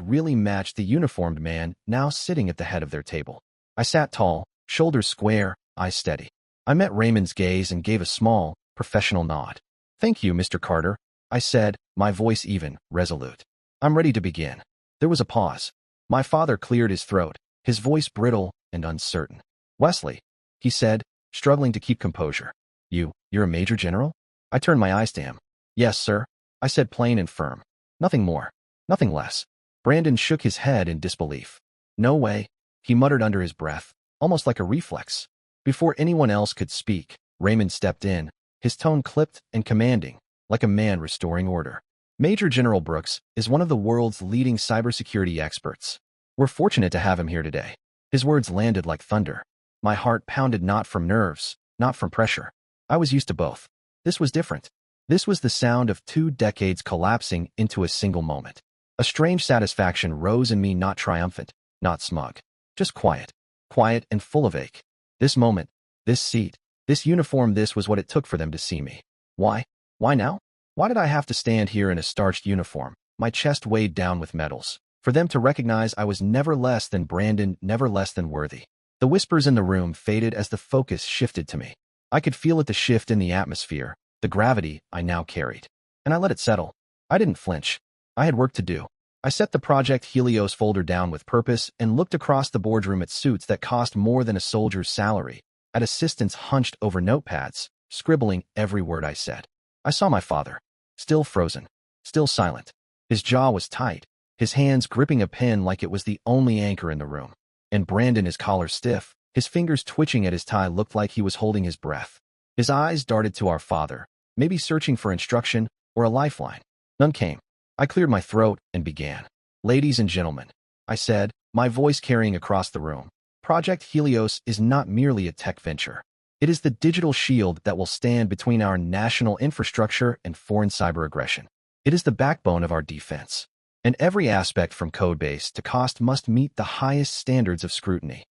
really matched the uniformed man now sitting at the head of their table. I sat tall, shoulders square, eyes steady. I met Raymond's gaze and gave a small, professional nod. "Thank you, Mr. Carter," I said, my voice even, resolute. "I'm ready to begin." There was a pause. My father cleared his throat, his voice brittle and uncertain. "Wesley," he said, struggling to keep composure. You're a major general?" I turned my eyes to him. "Yes, sir," I said, plain and firm. "Nothing more. Nothing less." Brandon shook his head in disbelief. "No way," he muttered under his breath, almost like a reflex. Before anyone else could speak, Raymond stepped in, his tone clipped and commanding, like a man restoring order. "Major General Brooks is one of the world's leading cybersecurity experts. We're fortunate to have him here today." His words landed like thunder. My heart pounded, not from nerves, not from pressure. I was used to both. This was different. This was the sound of 2 decades collapsing into a single moment. A strange satisfaction rose in me, not triumphant, not smug, just quiet. Quiet and full of ache. This moment, this seat, this uniform, this was what it took for them to see me. Why? Why now? Why did I have to stand here in a starched uniform, my chest weighed down with medals, for them to recognize I was never less than Brandon, never less than worthy? The whispers in the room faded as the focus shifted to me. I could feel it, the shift in the atmosphere, the gravity I now carried. And I let it settle. I didn't flinch. I had work to do. I set the Project Helios folder down with purpose and looked across the boardroom at suits that cost more than a soldier's salary, at assistants hunched over notepads, scribbling every word I said. I saw my father, still frozen, still silent. His jaw was tight, his hands gripping a pen like it was the only anchor in the room. And Brandon, his collar stiff, his fingers twitching at his tie, looked like he was holding his breath. His eyes darted to our father, maybe searching for instruction or a lifeline. None came. I cleared my throat and began. "Ladies and gentlemen," I said, my voice carrying across the room, "Project Helios is not merely a tech venture. It is the digital shield that will stand between our national infrastructure and foreign cyber aggression. It is the backbone of our defense. And every aspect from codebase to cost must meet the highest standards of scrutiny."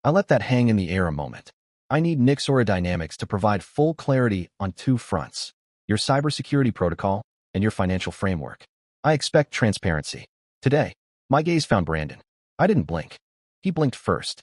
I let that hang in the air a moment. I need Nixora Dynamics to provide full clarity on 2 fronts: your cybersecurity protocol and your financial framework. I expect transparency. Today, my gaze found Brandon. I didn't blink. He blinked first.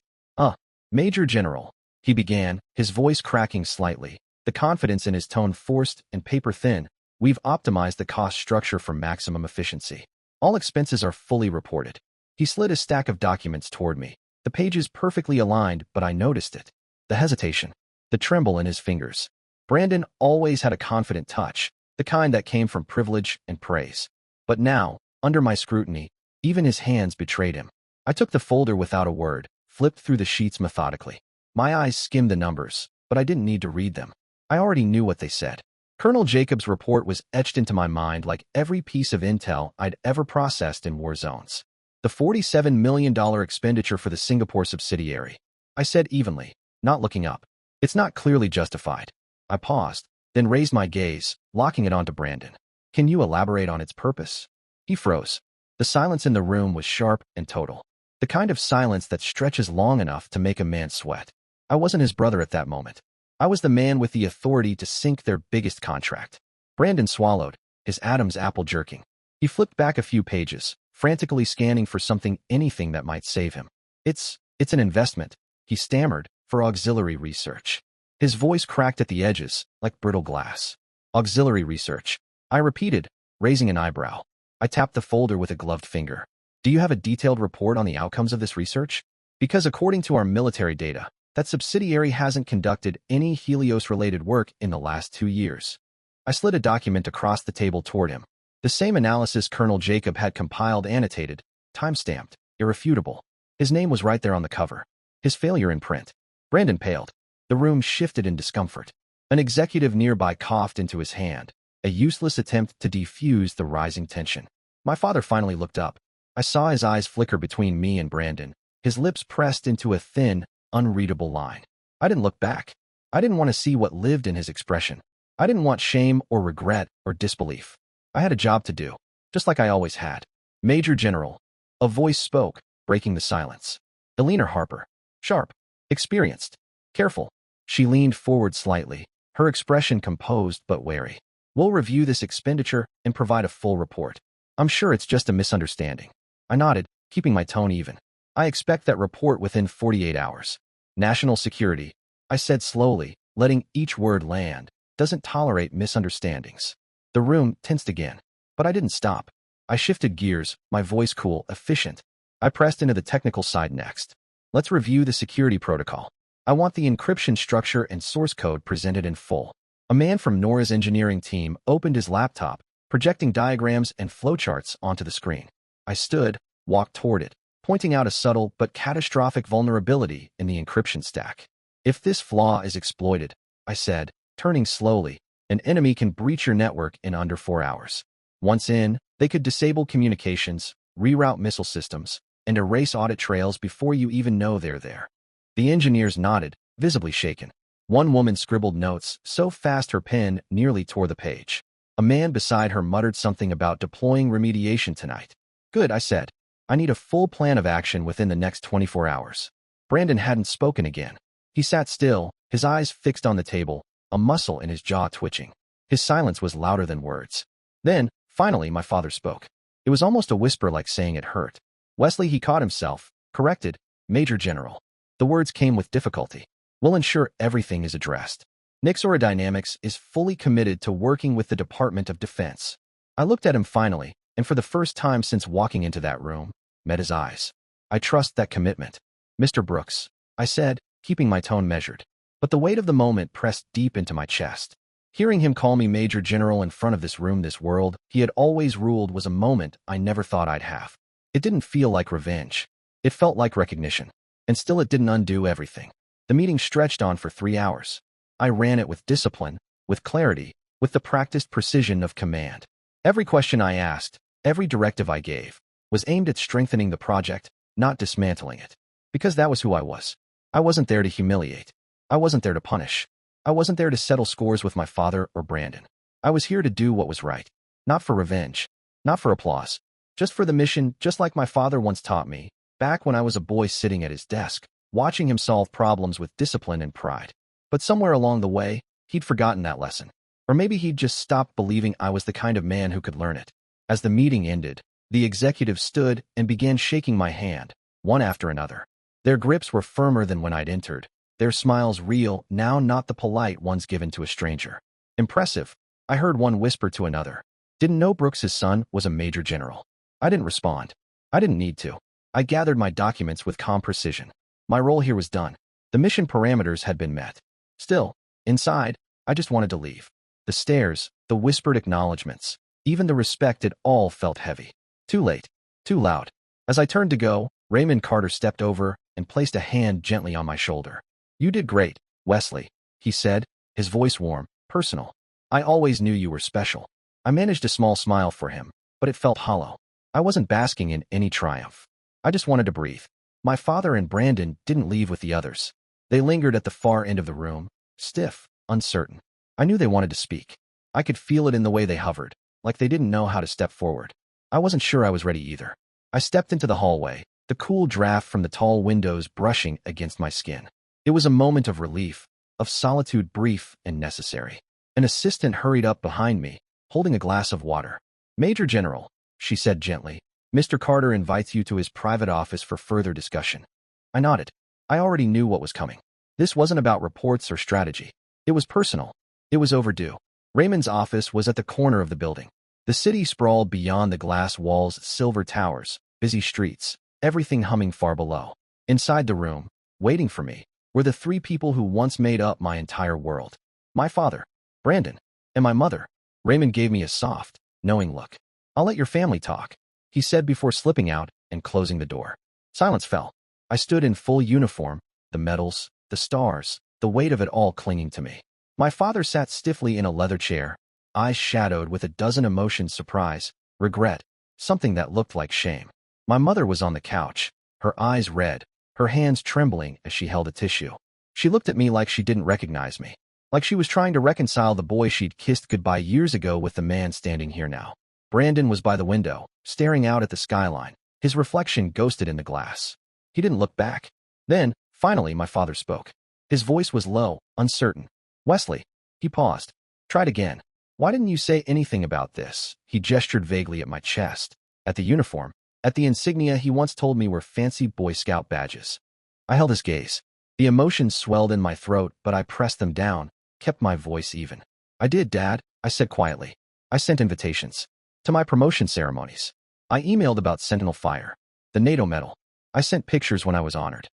Major General," he began, his voice cracking slightly, the confidence in his tone forced and paper-thin. "We've optimized the cost structure for maximum efficiency. All expenses are fully reported." He slid a stack of documents toward me, the pages perfectly aligned, but I noticed it. The hesitation, the tremble in his fingers. Brandon always had a confident touch, the kind that came from privilege and praise. But now, under my scrutiny, even his hands betrayed him. I took the folder without a word, flipped through the sheets methodically. My eyes skimmed the numbers, but I didn't need to read them. I already knew what they said. Colonel Jacobs' report was etched into my mind like every piece of intel I'd ever processed in war zones. "The $47 million expenditure for the Singapore subsidiary," I said evenly, not looking up. "It's not clearly justified." I paused, then raised my gaze, locking it onto Brandon. "Can you elaborate on its purpose?" He froze. The silence in the room was sharp and total. The kind of silence that stretches long enough to make a man sweat. I wasn't his brother at that moment. I was the man with the authority to sink their biggest contract. Brandon swallowed, his Adam's apple jerking. He flipped back a few pages, frantically scanning for something, anything that might save him. It's an investment," he stammered, "for auxiliary research." His voice cracked at the edges, like brittle glass. "Auxiliary research," I repeated, raising an eyebrow. I tapped the folder with a gloved finger. "Do you have a detailed report on the outcomes of this research?" Because according to our military data, that subsidiary hasn't conducted any Helios-related work in the last 2 years. I slid a document across the table toward him. The same analysis Colonel Jacob had compiled, annotated, time-stamped, irrefutable. His name was right there on the cover. His failure in print. Brandon paled. The room shifted in discomfort. An executive nearby coughed into his hand, a useless attempt to defuse the rising tension. My father finally looked up. I saw his eyes flicker between me and Brandon, his lips pressed into a thin, unreadable line. I didn't look back. I didn't want to see what lived in his expression. I didn't want shame or regret or disbelief. I had a job to do, just like I always had. Major General. A voice spoke, breaking the silence. Eleanor Harper. Sharp. Experienced. Careful. She leaned forward slightly, her expression composed but wary. We'll review this expenditure and provide a full report. I'm sure it's just a misunderstanding. I nodded, keeping my tone even. I expect that report within 48 hours. National security, I said slowly, letting each word land, doesn't tolerate misunderstandings. The room tensed again, but I didn't stop. I shifted gears, my voice cool, efficient. I pressed into the technical side next. Let's review the security protocol. I want the encryption structure and source code presented in full. A man from Nora's engineering team opened his laptop, projecting diagrams and flowcharts onto the screen. I stood, walked toward it, pointing out a subtle but catastrophic vulnerability in the encryption stack. If this flaw is exploited, I said, turning slowly, an enemy can breach your network in under 4 hours. Once in, they could disable communications, reroute missile systems, and erase audit trails before you even know they're there. The engineers nodded, visibly shaken. One woman scribbled notes so fast her pen nearly tore the page. A man beside her muttered something about deploying remediation tonight. Good, I said. I need a full plan of action within the next 24 hours. Brandon hadn't spoken again. He sat still, his eyes fixed on the table, a muscle in his jaw twitching. His silence was louder than words. Then, finally, my father spoke. It was almost a whisper, like saying it hurt. Wesley, he caught himself, corrected, Major General. The words came with difficulty. We'll ensure everything is addressed. Nixora Dynamics is fully committed to working with the Department of Defense. I looked at him finally, and for the first time since walking into that room, met his eyes. I trust that commitment. Mr. Brooks, I said, keeping my tone measured. But the weight of the moment pressed deep into my chest. Hearing him call me Major General in front of this room, this world he had always ruled, was a moment I never thought I'd have. It didn't feel like revenge. It felt like recognition. And still it didn't undo everything. The meeting stretched on for 3 hours. I ran it with discipline, with clarity, with the practiced precision of command. Every question I asked, every directive I gave, was aimed at strengthening the project, not dismantling it. Because that was who I was. I wasn't there to humiliate. I wasn't there to punish. I wasn't there to settle scores with my father or Brandon. I was here to do what was right. Not for revenge. Not for applause. Just for the mission, just like my father once taught me, back when I was a boy sitting at his desk, watching him solve problems with discipline and pride. But somewhere along the way, he'd forgotten that lesson. Or maybe he'd just stopped believing I was the kind of man who could learn it. As the meeting ended, the executive stood and began shaking my hand, one after another. Their grips were firmer than when I'd entered, their smiles real, now not the polite ones given to a stranger. Impressive, I heard one whisper to another. Didn't know Brooks's son was a Major General. I didn't respond. I didn't need to. I gathered my documents with calm precision. My role here was done. The mission parameters had been met. Still, inside, I just wanted to leave. The stares, the whispered acknowledgments, even the respect, it all felt heavy. Too late. Too loud. As I turned to go, Raymond Carter stepped over and placed a hand gently on my shoulder. You did great, Wesley, he said, his voice warm, personal. I always knew you were special. I managed a small smile for him, but it felt hollow. I wasn't basking in any triumph. I just wanted to breathe. My father and Brandon didn't leave with the others. They lingered at the far end of the room, stiff, uncertain. I knew they wanted to speak. I could feel it in the way they hovered, like they didn't know how to step forward. I wasn't sure I was ready either. I stepped into the hallway, the cool draft from the tall windows brushing against my skin. It was a moment of relief, of solitude, brief and necessary. An assistant hurried up behind me, holding a glass of water. Major General, she said gently, Mr. Carter invites you to his private office for further discussion. I nodded. I already knew what was coming. This wasn't about reports or strategy. It was personal. It was overdue. Raymond's office was at the corner of the building. The city sprawled beyond the glass walls, silver towers, busy streets, everything humming far below. Inside the room, waiting for me, were the three people who once made up my entire world. My father, Brandon, and my mother. Raymond gave me a soft, knowing look. "I'll let your family talk," he said before slipping out and closing the door. Silence fell. I stood in full uniform, the medals, the stars, the weight of it all clinging to me. My father sat stiffly in a leather chair, eyes shadowed with a dozen emotions: surprise, regret, something that looked like shame. My mother was on the couch, her eyes red, her hands trembling as she held a tissue. She looked at me like she didn't recognize me, like she was trying to reconcile the boy she'd kissed goodbye years ago with the man standing here now. Brandon was by the window, staring out at the skyline, his reflection ghosted in the glass. He didn't look back. Then, finally, my father spoke. His voice was low, uncertain. "Wesley." He paused. "Tried again. Why didn't you say anything about this?" He gestured vaguely at my chest, at the uniform, at the insignia he once told me were fancy Boy Scout badges. I held his gaze. The emotions swelled in my throat, but I pressed them down, kept my voice even. "I did, Dad," I said quietly. "I sent invitations to my promotion ceremonies. I emailed about Sentinel Fire, the NATO medal. I sent pictures when I was honored.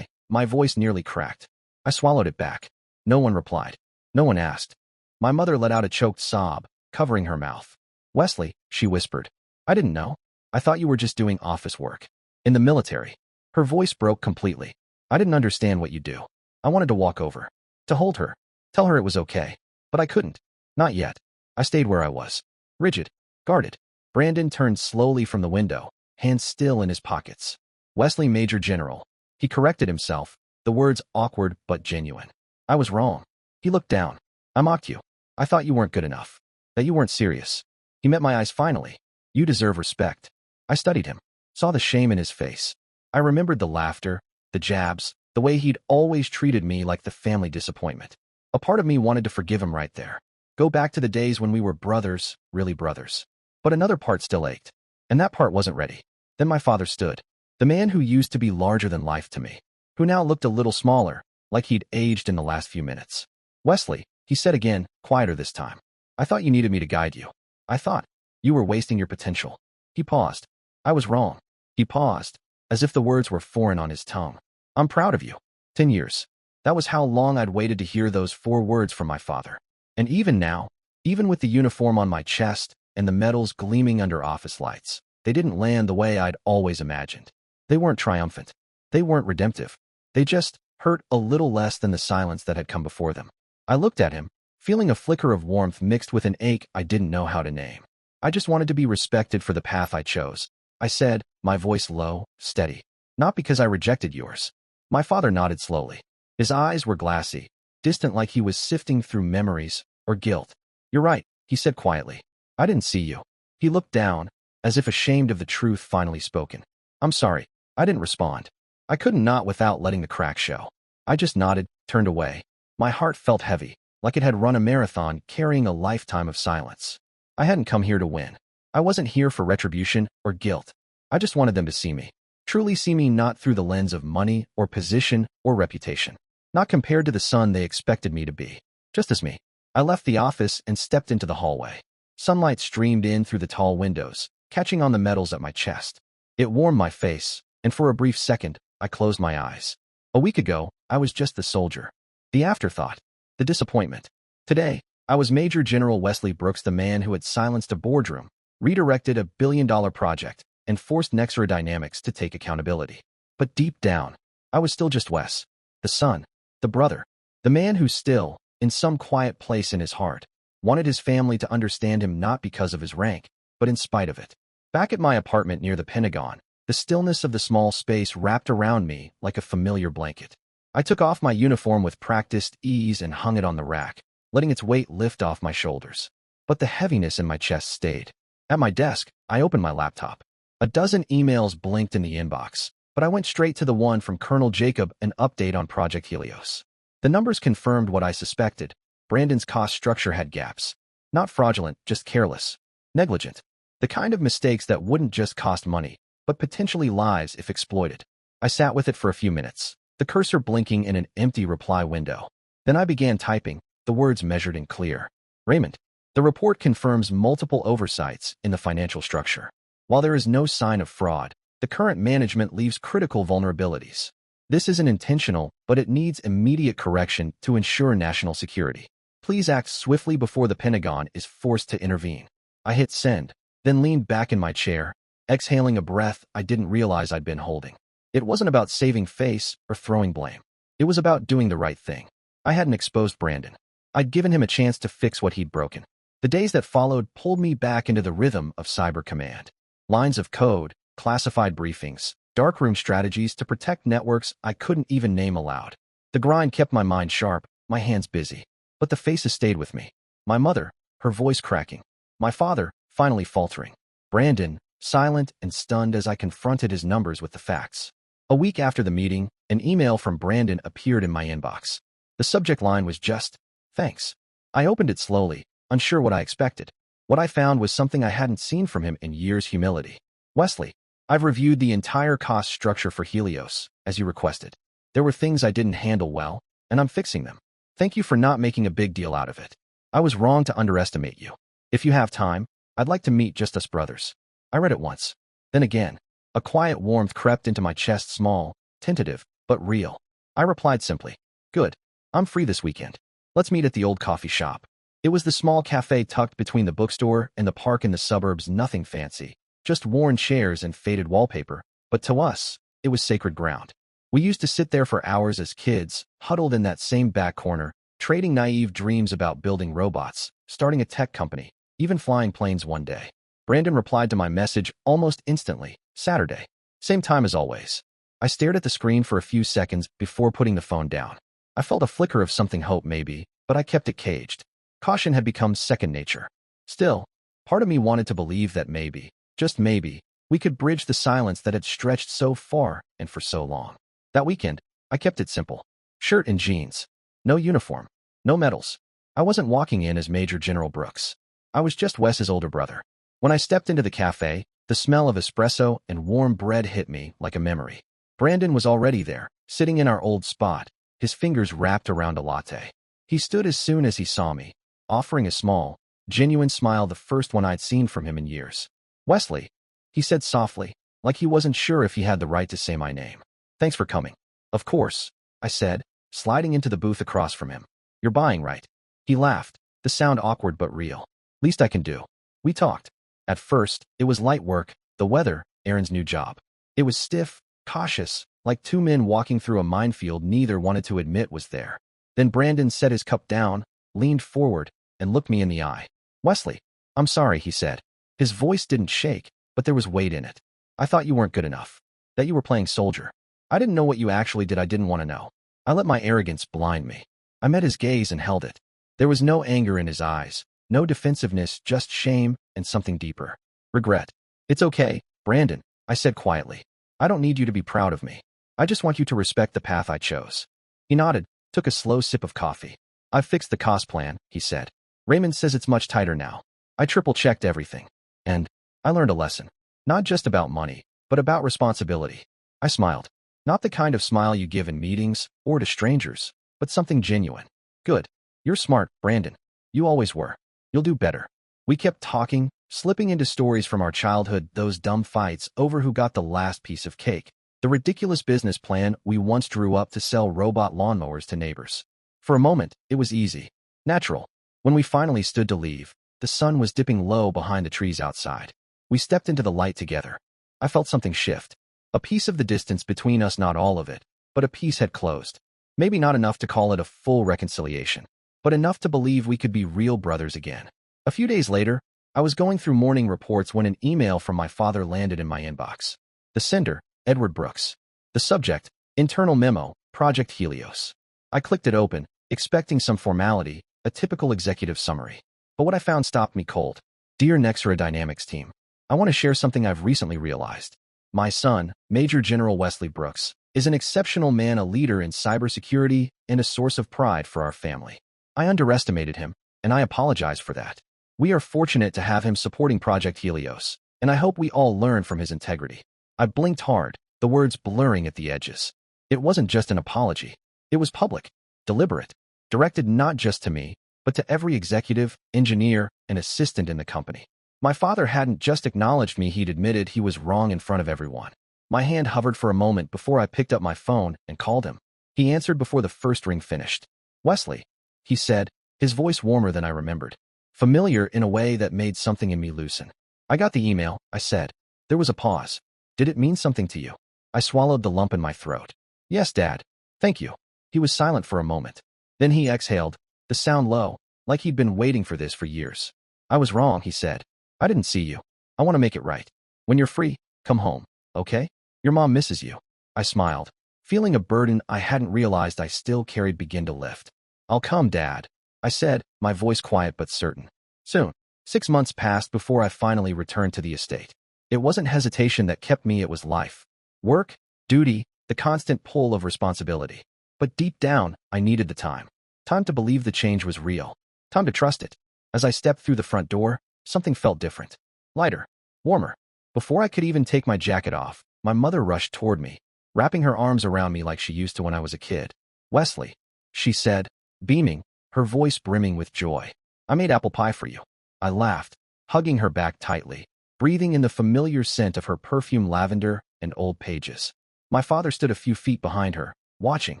My voice nearly cracked. I swallowed it back. No one replied. No one asked." My mother let out a choked sob, covering her mouth. "Wesley," she whispered. "I didn't know. I thought you were just doing office work. In the military." Her voice broke completely. "I didn't understand what you do. I wanted to walk over, to hold her, tell her it was okay. But I couldn't. Not yet." I stayed where I was, rigid, guarded. Brandon turned slowly from the window, hands still in his pockets. "Wesley, Major General." He corrected himself, the words awkward but genuine. "I was wrong." He looked down. "I mocked you. I thought you weren't good enough, that you weren't serious." He met my eyes finally. "You deserve respect." I studied him, saw the shame in his face. I remembered the laughter, the jabs, the way he'd always treated me like the family disappointment. A part of me wanted to forgive him right there, go back to the days when we were brothers, really brothers. But another part still ached, and that part wasn't ready. Then my father stood, the man who used to be larger than life to me, who now looked a little smaller, like he'd aged in the last few minutes. "Wesley," he said again, quieter this time. "I thought you needed me to guide you. I thought you were wasting your potential." He paused. "I was wrong." He paused, as if the words were foreign on his tongue. "I'm proud of you." 10 years. That was how long I'd waited to hear those 4 words from my father. And even now, even with the uniform on my chest and the medals gleaming under office lights, they didn't land the way I'd always imagined. They weren't triumphant. They weren't redemptive. They just hurt a little less than the silence that had come before them. I looked at him, feeling a flicker of warmth mixed with an ache I didn't know how to name. "I just wanted to be respected for the path I chose," I said, my voice low, steady. "Not because I rejected yours." My father nodded slowly. His eyes were glassy, distant, like he was sifting through memories or guilt. "You're right," he said quietly. "I didn't see you." He looked down, as if ashamed of the truth finally spoken. "I'm sorry." I didn't respond. I couldn't not without letting the crack show. I just nodded, turned away. My heart felt heavy, like it had run a marathon carrying a lifetime of silence. I hadn't come here to win. I wasn't here for retribution or guilt. I just wanted them to see me. Truly see me, not through the lens of money or position or reputation. Not compared to the son they expected me to be. Just as me. I left the office and stepped into the hallway. Sunlight streamed in through the tall windows, catching on the medals at my chest. It warmed my face, and for a brief second, I closed my eyes. A week ago, I was just the soldier. The afterthought. The disappointment. Today, I was Major General Wesley Brooks, the man who had silenced a boardroom, redirected a billion-dollar project, and forced Nexera Dynamics to take accountability. But deep down, I was still just Wes. The son. The brother. The man who still, in some quiet place in his heart, wanted his family to understand him, not because of his rank, but in spite of it. Back at my apartment near the Pentagon, the stillness of the small space wrapped around me like a familiar blanket. I took off my uniform with practiced ease and hung it on the rack, letting its weight lift off my shoulders. But the heaviness in my chest stayed. At my desk, I opened my laptop. A dozen emails blinked in the inbox, but I went straight to the one from Colonel Jacob, an update on Project Helios. The numbers confirmed what I suspected. Brandon's cost structure had gaps. Not fraudulent, just careless. Negligent. The kind of mistakes that wouldn't just cost money, but potentially lives if exploited. I sat with it for a few minutes, the cursor blinking in an empty reply window. Then I began typing, the words measured and clear. "Raymond, the report confirms multiple oversights in the financial structure. While there is no sign of fraud, the current management leaves critical vulnerabilities. This isn't intentional, but it needs immediate correction to ensure national security. Please act swiftly before the Pentagon is forced to intervene. I hit send, then leaned back in my chair, exhaling a breath I didn't realize I'd been holding. It wasn't about saving face or throwing blame. It was about doing the right thing. I hadn't exposed Brandon. I'd given him a chance to fix what he'd broken. The days that followed pulled me back into the rhythm of cyber command. Lines of code, classified briefings, darkroom strategies to protect networks I couldn't even name aloud. The grind kept my mind sharp, my hands busy. But the faces stayed with me. My mother, her voice cracking. My father, finally faltering. Brandon, silent and stunned as I confronted his numbers with the facts. A week after the meeting, an email from Brandon appeared in my inbox. The subject line was just, "Thanks." I opened it slowly, unsure what I expected. What I found was something I hadn't seen from him in years: humility. "Wesley, I've reviewed the entire cost structure for Helios, as you requested. There were things I didn't handle well, and I'm fixing them. Thank you for not making a big deal out of it. I was wrong to underestimate you. If you have time, I'd like to meet just us brothers." I read it once. Then again. A quiet warmth crept into my chest, small, tentative, but real. I replied simply, "Good. I'm free this weekend. Let's meet at the old coffee shop." It was the small cafe tucked between the bookstore and the park in the suburbs. Nothing fancy, just worn chairs and faded wallpaper, but to us, it was sacred ground. We used to sit there for hours as kids, huddled in that same back corner, trading naive dreams about building robots, starting a tech company, even flying planes one day. Brandon replied to my message almost instantly. Saturday. Same time as always. I stared at the screen for a few seconds before putting the phone down. I felt a flicker of something, hope maybe, but I kept it caged. Caution had become second nature. Still, part of me wanted to believe that maybe, just maybe, we could bridge the silence that had stretched so far and for so long. That weekend, I kept it simple. Shirt and jeans. No uniform. No medals. I wasn't walking in as Major General Brooks. I was just Wes's older brother. When I stepped into the cafe, the smell of espresso and warm bread hit me like a memory. Brandon was already there, sitting in our old spot, his fingers wrapped around a latte. He stood as soon as he saw me, offering a small, genuine smile, the first one I'd seen from him in years. "Wesley," he said softly, like he wasn't sure if he had the right to say my name. "Thanks for coming." "Of course," I said, sliding into the booth across from him. "You're buying, right?" He laughed, the sound awkward but real. "Least I can do." We talked. At first, it was light work, the weather, Aaron's new job. It was stiff, cautious, like two men walking through a minefield neither wanted to admit was there. Then Brandon set his cup down, leaned forward, and looked me in the eye. "Wesley, I'm sorry," he said. His voice didn't shake, but there was weight in it. "I thought you weren't good enough. That you were playing soldier. I didn't know what you actually did. I didn't want to know." I let my arrogance blind me. I met his gaze and held it. There was no anger in his eyes, no defensiveness, just shame and something deeper. Regret. "It's okay, Brandon," I said quietly. "I don't need you to be proud of me. I just want you to respect the path I chose." He nodded, took a slow sip of coffee. "I've fixed the cost plan," he said. "Raymond says it's much tighter now." I triple-checked everything. And I learned a lesson. Not just about money, but about responsibility. I smiled. Not the kind of smile you give in meetings or to strangers, but something genuine. "Good. You're smart, Brandon. You always were. You'll do better." We kept talking, slipping into stories from our childhood, those dumb fights over who got the last piece of cake, the ridiculous business plan we once drew up to sell robot lawnmowers to neighbors. For a moment, it was easy, natural. When we finally stood to leave, the sun was dipping low behind the trees outside. We stepped into the light together. I felt something shift. A piece of the distance between us, not all of it, but a piece had closed. Maybe not enough to call it a full reconciliation, but enough to believe we could be real brothers again. A few days later, I was going through morning reports when an email from my father landed in my inbox. The sender, Edward Brooks. The subject, internal memo, Project Helios. I clicked it open, expecting some formality, a typical executive summary. But what I found stopped me cold. "Dear Nexera Dynamics team, I want to share something I've recently realized. My son, Major General Wesley Brooks, is an exceptional man, a leader in cybersecurity, and a source of pride for our family. I underestimated him, and I apologize for that. We are fortunate to have him supporting Project Helios, and I hope we all learn from his integrity." I blinked hard, the words blurring at the edges. It wasn't just an apology. It was public, deliberate, directed not just to me, but to every executive, engineer, and assistant in the company. My father hadn't just acknowledged me, he'd admitted he was wrong in front of everyone. My hand hovered for a moment before I picked up my phone and called him. He answered before the first ring finished. "Wesley," he said, his voice warmer than I remembered, familiar in a way that made something in me loosen. "I got the email," I said. There was a pause. "Did it mean something to you?" I swallowed the lump in my throat. "Yes, Dad. Thank you." He was silent for a moment. Then he exhaled, the sound low, like he'd been waiting for this for years. "I was wrong," he said. "I didn't see you. I want to make it right. When you're free, come home, okay? Your mom misses you." I smiled, feeling a burden I hadn't realized I still carried begin to lift. "I'll come, Dad," I said, my voice quiet but certain. Soon. 6 months passed before I finally returned to the estate. It wasn't hesitation that kept me, it was life. Work, duty, the constant pull of responsibility. But deep down, I needed the time. Time to believe the change was real. Time to trust it. As I stepped through the front door, something felt different. Lighter. Warmer. Before I could even take my jacket off, my mother rushed toward me, wrapping her arms around me like she used to when I was a kid. "Wesley," she said, beaming, her voice brimming with joy. "I made apple pie for you." I laughed, hugging her back tightly, breathing in the familiar scent of her perfume, lavender and old pages. My father stood a few feet behind her, watching.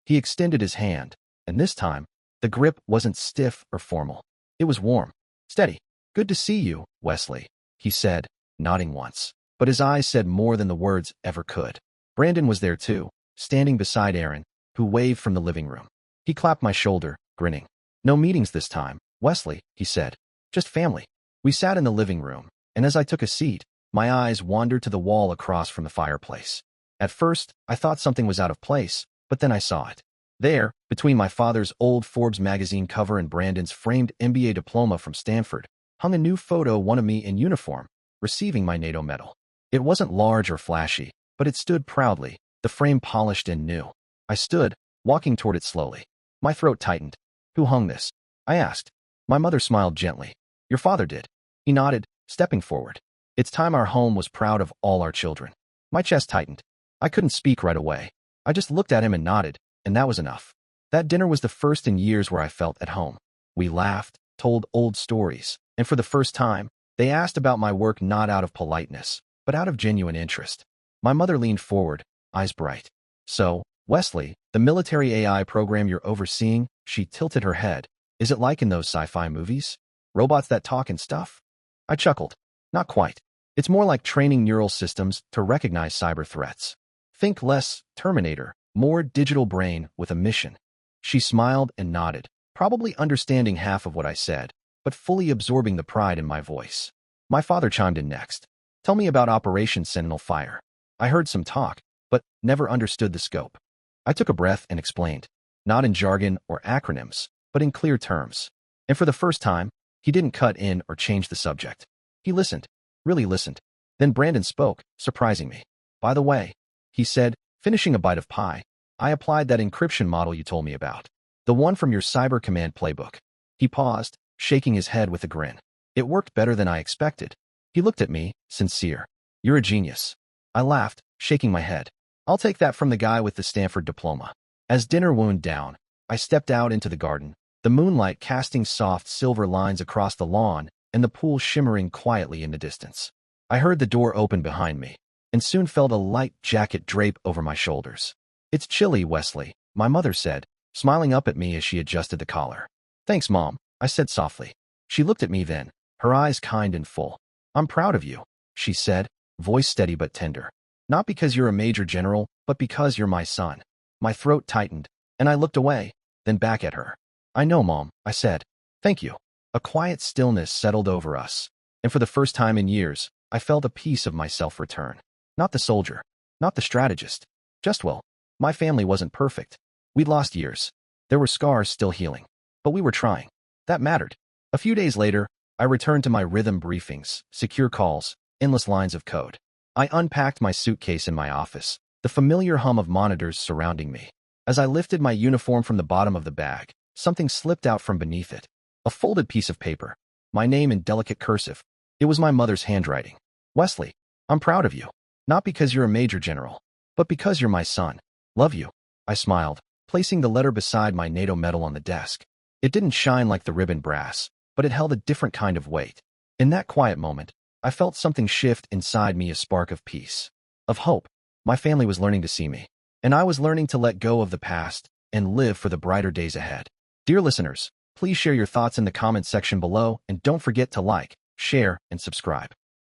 He extended his hand, and this time, the grip wasn't stiff or formal. It was warm, steady. "Good to see you, Wesley," he said, nodding once. But his eyes said more than the words ever could. Brandon was there too, standing beside Aaron, who waved from the living room. He clapped my shoulder, grinning. "No meetings this time, Wesley," he said. "Just family." We sat in the living room, and as I took a seat, my eyes wandered to the wall across from the fireplace. At first, I thought something was out of place, but then I saw it. There, between my father's old Forbes magazine cover and Brandon's framed MBA diploma from Stanford, hung a new photo, one of me in uniform, receiving my NATO medal. It wasn't large or flashy, but it stood proudly, the frame polished and new. I stood, walking toward it slowly. My throat tightened. "Who hung this?" I asked. My mother smiled gently. "Your father did." He nodded, stepping forward. "It's time our home was proud of all our children." My chest tightened. I couldn't speak right away. I just looked at him and nodded, and that was enough. That dinner was the first in years where I felt at home. We laughed, told old stories, and for the first time, they asked about my work not out of politeness, but out of genuine interest. My mother leaned forward, eyes bright. "So, Wesley, the military AI program you're overseeing," she tilted her head. "Is it like in those sci-fi movies? Robots that talk and stuff?" I chuckled. "Not quite. It's more like training neural systems to recognize cyber threats. Think less Terminator, more digital brain with a mission." She smiled and nodded, probably understanding half of what I said, but fully absorbing the pride in my voice. My father chimed in next. "Tell me about Operation Sentinel Fire." I heard some talk, but never understood the scope. I took a breath and explained, not in jargon or acronyms, but in clear terms. And for the first time, he didn't cut in or change the subject. He listened, really listened. Then Brandon spoke, surprising me. "By the way," he said, finishing a bite of pie, "I applied that encryption model you told me about. The one from your Cyber Command playbook." He paused, shaking his head with a grin. "It worked better than I expected." He looked at me, sincere. "You're a genius." I laughed, shaking my head. "I'll take that from the guy with the Stanford diploma." As dinner wound down, I stepped out into the garden, the moonlight casting soft silver lines across the lawn and the pool shimmering quietly in the distance. I heard the door open behind me, and soon felt a light jacket drape over my shoulders. "It's chilly, Wesley," my mother said, smiling up at me as she adjusted the collar. "Thanks, Mom," I said softly. She looked at me then, her eyes kind and full. "I'm proud of you," she said, voice steady but tender. "Not because you're a major general, but because you're my son." My throat tightened, and I looked away, then back at her. "I know, Mom," I said. "Thank you." A quiet stillness settled over us, and for the first time in years, I felt a piece of myself return. Not the soldier, not the strategist, just, well, my family wasn't perfect. We'd lost years. There were scars still healing, but we were trying. That mattered. A few days later, I returned to my rhythm briefings, secure calls, endless lines of code. I unpacked my suitcase in my office, the familiar hum of monitors surrounding me. As I lifted my uniform from the bottom of the bag, something slipped out from beneath it. A folded piece of paper. My name in delicate cursive. It was my mother's handwriting. "Wesley, I'm proud of you. Not because you're a major general, but because you're my son. Love you." I smiled, placing the letter beside my NATO medal on the desk. It didn't shine like the ribbon brass, but it held a different kind of weight. In that quiet moment, I felt something shift inside me, a spark of peace, of hope. My family was learning to see me, and I was learning to let go of the past and live for the brighter days ahead. Dear listeners, please share your thoughts in the comments section below and don't forget to like, share, and subscribe.